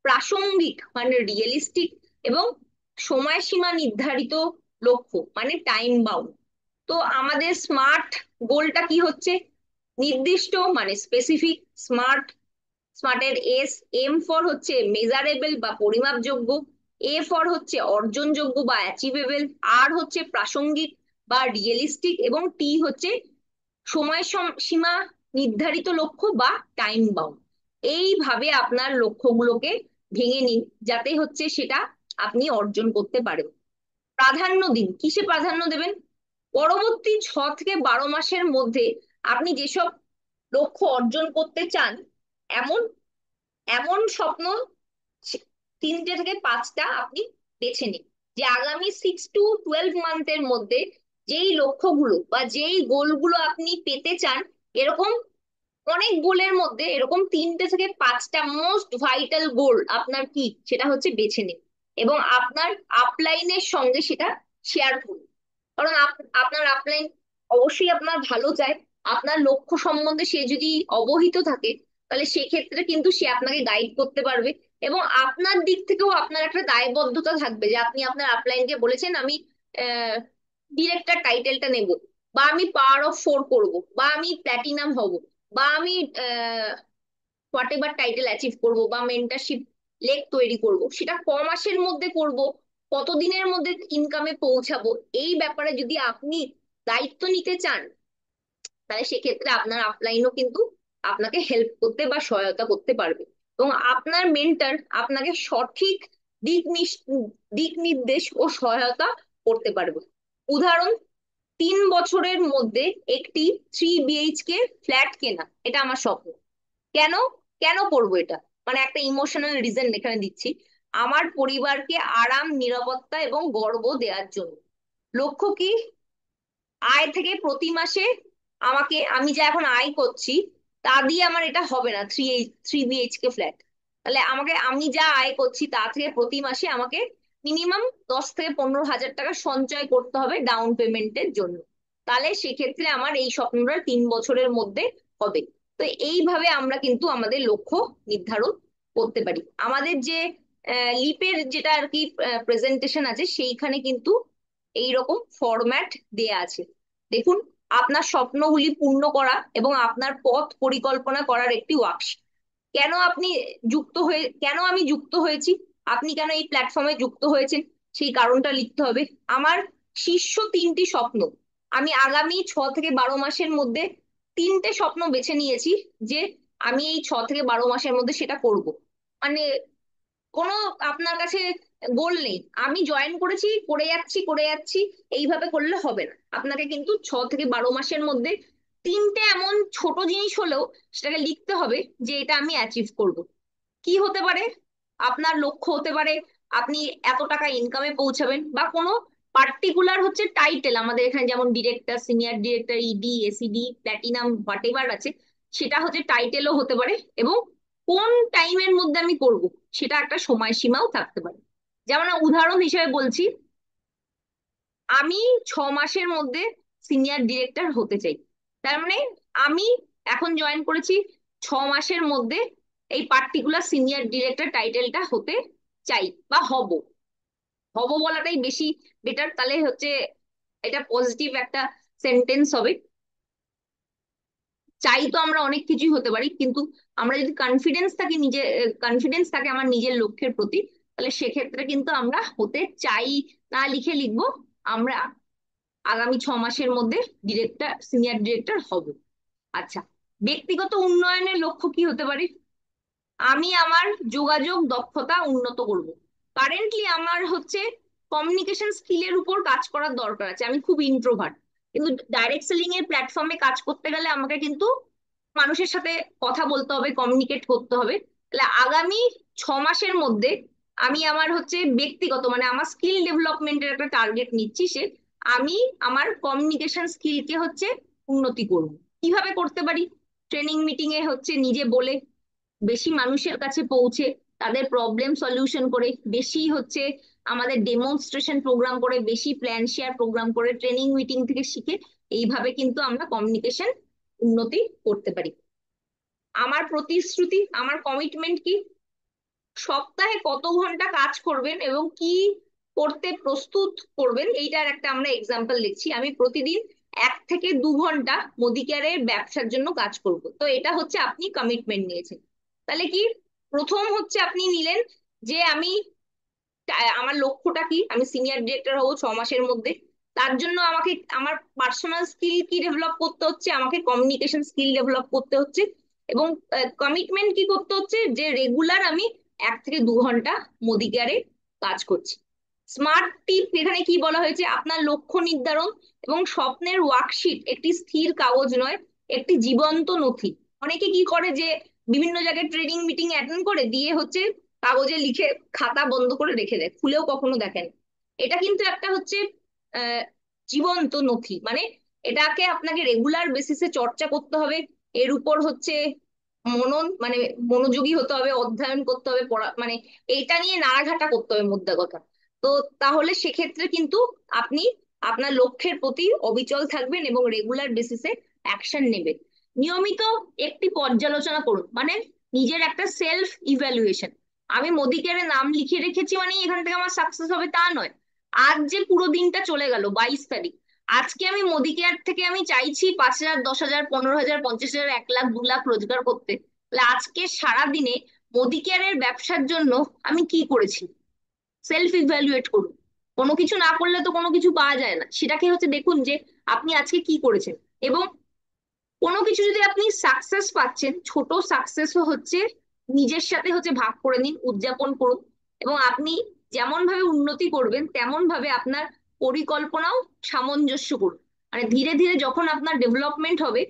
প্রাসঙ্গিক মানে রিয়েলিস্টিক, এবং সময়সীমা নির্ধারিত লক্ষ্য মানে টাইম বাউন্ড। তো আমাদের স্মার্ট গোলটা কি হচ্ছে? নির্দিষ্ট মানে স্পেসিফিক, স্মার্ট, স্মার্টের এম ফর হচ্ছে মেজারেবল বা পরিমাপযোগ্য, এ ফর হচ্ছে অর্জনযোগ্য বা অ্যাচিভেবল, আর হচ্ছে প্রাসঙ্গিক বা রিয়েলিস্টিক, এবং টি হচ্ছে সময় সীমা নির্ধারিত লক্ষ্য বা টাইম বাউন্ড। এইভাবে আপনার লক্ষ্যগুলোকে ভেঙে নিন, যাতে হচ্ছে সেটা আপনি অর্জন করতে পারেন। প্রাধান্য দিন। কিসে প্রাধান্য দেবেন? পরবর্তী 6 থেকে 12 মাসের মধ্যে আপনি যেসব লক্ষ্য অর্জন করতে চান, এমন এমন স্বপ্ন 3 থেকে 5টা আপনি বেছে নিন, যে আগামী 6 to 12 মান্থের মধ্যে যেই লক্ষ্যগুলো বা যেই গোলগুলো আপনি পেতে চান, এরকম অনেক গোলের মধ্যে এরকম 3 থেকে 5টা মোস্ট ভাইটাল গোল আপনার কি, সেটা হচ্ছে বেছে নিন এবং আপনার আপলাইনের সঙ্গে সেটা শেয়ার করুন। কারণ আপনার আপলাইন অবশ্যই আপনার ভালো চায়। আপনার লক্ষ্য সম্বন্ধে সে যদি অবহিত থাকে, তাহলে সেক্ষেত্রে কিন্তু সে আপনাকে গাইড করতে পারবে এবং আপনার দিক থেকেও আপনার একটা দায়বদ্ধতা থাকবে যে আপনি আপনার আপলাইনকে বলেছেন আমি ডিরেক্টর টাইটেলটা নেব, বা আমি পাওয়ার অফ 4 করব, বা আমি প্ল্যাটিনাম হব, বা আমি হোয়াট এভার টাইটেল অ্যাচিভ করবো, বা মেন্টারশিপ লেগ তৈরি করব, সেটা ক মাসের মধ্যে করব, কতদিনের মধ্যে ইনকামে পৌঁছাবো, এই ব্যাপারে যদি আপনি দায়িত্ব নিতে চান, তাহলে সেক্ষেত্রে আপনার আপলাইনও কিন্তু আপনাকে হেল্প করতে বা সহায়তা করতে পারবে। এবং আপনার মেন্টর আপনাকে সঠিক দিক নির্দেশ ও সহায়তা করতে পারবে। উদাহরণ, 3 বছরের মধ্যে একটি 3 BHK ফ্ল্যাট কেনা, এটা আমার স্বপ্ন। কেন কেন করবো এটা, মানে একটা ইমোশনাল রিজন এখানে দিচ্ছি। আমার পরিবারকে আরাম, নিরাপত্তা এবং গর্ব দেওয়ার জন্য। লক্ষ্য কি? আয় থেকে প্রতি মাসে আমি যা এখন আয় করছি তা দিয়ে আমার এটা হবে না, 3 BHK ফ্ল্যাট। তাহলে আমি যা আয় করছি তা থেকে প্রতি মাসে আমাকে মিনিমাম 10 থেকে 15 হাজার টাকা সঞ্চয় করতে হবে ডাউন পেমেন্টের জন্য। তাহলে সেক্ষেত্রে আমার এই স্বপ্নটা 3 বছরের মধ্যে হবে। তো এইভাবে আমরা কিন্তু আমাদের লক্ষ্য নির্ধারণ করতে পারি। আমাদের যে লিপের যেটা আর কি প্রেজেন্টেশন আছে, সেইখানে কিন্তু এইরকম ফরম্যাট দেয়া আছে। দেখুন, আপনার স্বপ্নগুলি পূর্ণ করা এবং আপনার পথ পরিকল্পনা করার একটি ওয়ার্কশিট। কেন আমি যুক্ত হয়েছি, আপনি কেন এই প্ল্যাটফর্মে যুক্ত হয়েছেন, সেই কারণটা লিখতে হবে। আমার শীর্ষ 3টি স্বপ্ন, আমি আগামী 6 থেকে 12 মাসের মধ্যে 3টে স্বপ্ন বেছে নিয়েছি, যে আমি এই 6 থেকে 12 মাসের মধ্যে সেটা করব। মানে কোনো আপনার কাছে গোল নেই, আমি জয়েন করেছি, করে যাচ্ছি করে যাচ্ছি, এইভাবে করলে হবে না। আপনাকে কিন্তু 6 থেকে 12 মাসের মধ্যে 3টে এমন ছোট জিনিস হলেও সেটাকে লিখতে হবে, যে এটা আমি অ্যাচিভ করব। কি হতে পারে? আপনার লক্ষ্য হতে পারে আপনি এত টাকা ইনকামে পৌঁছাবেন, বা কোনো পার্টিকুলার হচ্ছে টাইটেল, আমাদের এখানে যেমন director, senior director, ED, ACD, platinum, whatever আছে, সেটা হচ্ছে টাইটেলও হতে পারে। এবং কোন টাইমের মধ্যে আমি করব, সেটা একটা সময়সীমাও থাকতে পারে। যেমন উদাহরণ হিসেবে বলছি, আমি 6 মাসের মধ্যে সিনিয়র ডিরেক্টর হতে চাই। তার মানে আমি এখন জয়েন করেছি, 6 মাসের মধ্যে এই পার্টিকুলার সিনিয়র ডিরেক্টর টাইটেলটা হতে চাই বা হব। হব বলাটাই বেশি বেটার, তাহলে হচ্ছে এটা পজিটিভ একটা সেন্টেন্স হবে। চাই তো আমরা অনেক কিছুই হতে পারি, কিন্তু আমরা যদি কনফিডেন্স থাকে আমার নিজের লক্ষ্যের প্রতি, তাহলে সেক্ষেত্রে কিন্তু আমরা হতে চাই না লিখে লিখবো আমরা আগামী 6 মাসের মধ্যে সিনিয়র ডিরেক্টর হব। আচ্ছা, ব্যক্তিগত উন্নয়নের লক্ষ্য কি হতে পারে? আমি আমার যোগাযোগ দক্ষতা উন্নত করব। কারেন্টলি আমার হচ্ছে কমিউনিকেশন স্কিলের উপর কাজ করার দরকার আছে, আমি খুব ইন্ট্রোভার্ট, কিন্তু ডাইরেক্ট সেলিং এর প্ল্যাটফর্মে কাজ করতে গেলে আমাকে কিন্তু মানুষের সাথে কথা বলতে হবে, কমিউনিকেট করতে হবে। তাহলে আগামী 6 মাসের মধ্যে আমি আমার হচ্ছে ব্যক্তিগত, মানে আমার স্কিল ডেভেলপমেন্টের একটা টার্গেট নিচ্ছি, আমি আমার কমিউনিকেশন স্কিলকে হচ্ছে উন্নতি করব। কিভাবে করতে পারি? ট্রেনিং মিটিং এ হচ্ছে নিজে বলে, বেশি মানুষের কাছে পৌঁছে, তাদের প্রবলেম সলিউশন করে, বেশি হচ্ছে আমাদের ডেমনস্ট্রেশন প্রোগ্রাম করে, বেশি প্ল্যান শেয়ার প্রোগ্রাম করে, ট্রেনিং মিটিং থেকে শিখে, এইভাবে কিন্তু আমরা কমিউনিকেশন উন্নতি করতে পারি। আমার প্রতিশ্রুতি, আমার কমিটমেন্ট কি? সপ্তাহে কত ঘন্টা কাজ করবেন এবং কি করতে প্রস্তুত করবেন, এইটার একটা আমরা এক্সাম্পল লিখছি। আমি প্রতিদিন 1 থেকে 2 ঘন্টা মুদিকেয়ারের ব্যবসার জন্য কাজ করব। তো এটা হচ্ছে আপনি কমিটমেন্ট নিয়েছেন। তাহলে কি, প্রথম হচ্ছে আপনি নিলেন যে আমার লক্ষ্যটা কি, আমি সিনিয়র ডিরেক্টর হবো 6 মাসের মধ্যে। তার জন্য আমাকে আমার পার্সোনাল স্কিল কি ডেভেলপ করতে হচ্ছে, আমাকে কমিউনিকেশন স্কিল ডেভেলপ করতে হচ্ছে। এবং কমিটমেন্ট কি করতে হচ্ছে, যে রেগুলার আমি 1 থেকে 2 ঘন্টা মোদি কেয়ারে কাজ করছি। স্মার্ট টিপ এখানে কি বলা হয়েছে, আপনার লক্ষ্য নির্ধারণ এবং স্বপ্নের ওয়ার্কশিট একটি স্থির কাগজ নয়, একটি জীবন্ত নথি। অনেকে কি করে যে বিভিন্ন জায়গায় ট্রেনিং মিটিং অ্যাটেন্ড করে দিয়ে হচ্ছে কাগজে লিখে খাতা বন্ধ করে রেখে দেয়, খুলেও কখনো দেখেন। এটা কিন্তু একটা হচ্ছে আহ জীবন্ত নথি, মানে এটাকে আপনাকে রেগুলার বেসিসে চর্চা করতে হবে। এর উপর হচ্ছে মানে মনোযোগী হতে হবে, অধ্যয়ন করতে হবে, পড়া মানে এইটা নিয়ে নাড়াঘাটা করতে হবে মোদ্দা কথা। তো তাহলে সেক্ষেত্রে কিন্তু আপনি আপনার লক্ষ্যের প্রতি অবিচল থাকবেন এবং রেগুলার বেসিসে অ্যাকশন নেবেন। নিয়মিত একটি পর্যালোচনা করুন, মানে নিজের একটা সেলফ ইভ্যালুয়েশন। আমি মোদি কেয়ারে নাম লিখে রেখেছি মানে এখান থেকে আমার সাকসেস হবে তা নয়। আজ যে পুরো দিনটা চলে গেল 22 তারিখ, আজকে আমি মোদি কেয়ার থেকে আমি চাইছি 5,000, 10,000, 15,000, 50,000, 1 লাখ, 2 লাখ রোজগার করতে। তাহলে আজকে সারা দিনে মোদি কেয়ারের ব্যবসার জন্য আমি কি করেছি, সেলফ ইভ্যালুয়েট করুন। কোনো কিছু না করলে তো কোনো কিছু পাওয়া যায় না, সেটাকে হচ্ছে দেখুন যে আপনি আজকে কি করেছেন। এবং কোনো কিছু যদি আপনি সাকসেস পাচ্ছেন, ছোট সাকসেসও হচ্ছে নিজের সাথে হচ্ছে ভাগ করে নিন, উদযাপন করুন। এবং আপনি যেমন ভাবে উন্নতি করবেন তেমন ভাবে আপনার পরিকল্পনাও সামঞ্জস্য করুন। মানে ধীরে ধীরে যখন আপনার ডেভেলপমেন্ট হবে,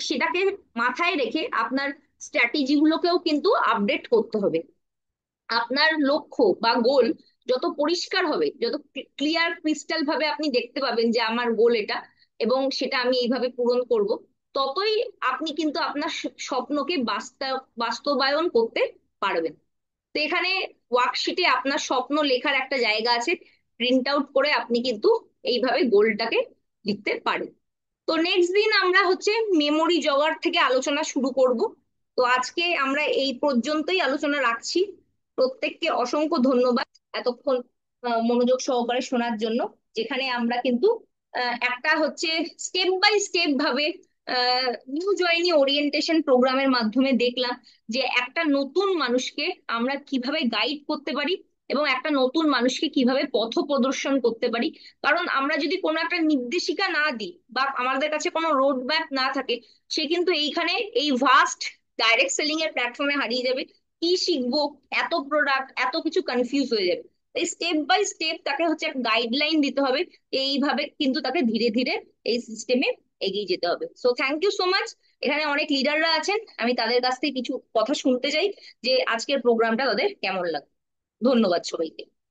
সেটাকে মাথায় রেখে আপনার স্ট্র্যাটেজি গুলোকেও কিন্তু আপডেট করতে হবে। আপনার লক্ষ্য বা গোল যত পরিষ্কার হবে, যত ক্লিয়ার ক্রিস্টাল ভাবে আপনি দেখতে পাবেন যে আমার গোল এটা এবং সেটা আমি এইভাবে পূরণ করব, ততই আপনি কিন্তু আপনার স্বপ্নকে বাস্তবায়ন করতে পারবেন। তো এখানে ওয়ার্কশিটে আপনার স্বপ্ন লেখার একটা জায়গা আছে, প্রিন্ট আউট করে আপনি কিন্তু এইভাবে গোলটাকে লিখতে পারেন। তো নেক্সট দিন আমরা হচ্ছে মেমোরি জগার থেকে আলোচনা শুরু করব। তো আজকে আমরা এই পর্যন্তই আলোচনা রাখছি। প্রত্যেককে অসংখ্য ধন্যবাদ এতক্ষণ মনোযোগ সহকারে শোনার জন্য, যেখানে আমরা কিন্তু একটা হচ্ছে স্টেপ বাই স্টেপ ভাবে নিউ জয়েনি ওরিয়েন্টেশন প্রোগ্রামের মাধ্যমে দেখলাম যে একটা নতুন মানুষকে আমরা কিভাবে গাইড করতে পারি এবং একটা নতুন মানুষকে কিভাবে পথ প্রদর্শন করতে পারি। কারণ আমরা যদি কোনো একটা নির্দেশিকা না দিই বা আমাদের কাছে কোনো রোড ম্যাপ না থাকে, সে কিন্তু এইখানে এই ভাস্ট ডাইরেক্ট সেলিং এর প্ল্যাটফর্মে হারিয়ে যাবে। কি শিখবো, এত প্রোডাক্ট, এত কিছু কনফিউজ হয়ে যাবে। এই স্টেপ বাই স্টেপ তাকে হচ্ছে একটা গাইডলাইন দিতে হবে, এইভাবে কিন্তু তাকে ধীরে ধীরে এই সিস্টেমে এগিয়ে যেতে হবে। So thank you so much. এখানে অনেক লিডাররা আছেন, আমি তাদের কাছ থেকে কিছু কথা শুনতে চাই যে আজকের প্রোগ্রামটা তাদের কেমন লাগে। ধন্যবাদ সবাইকে।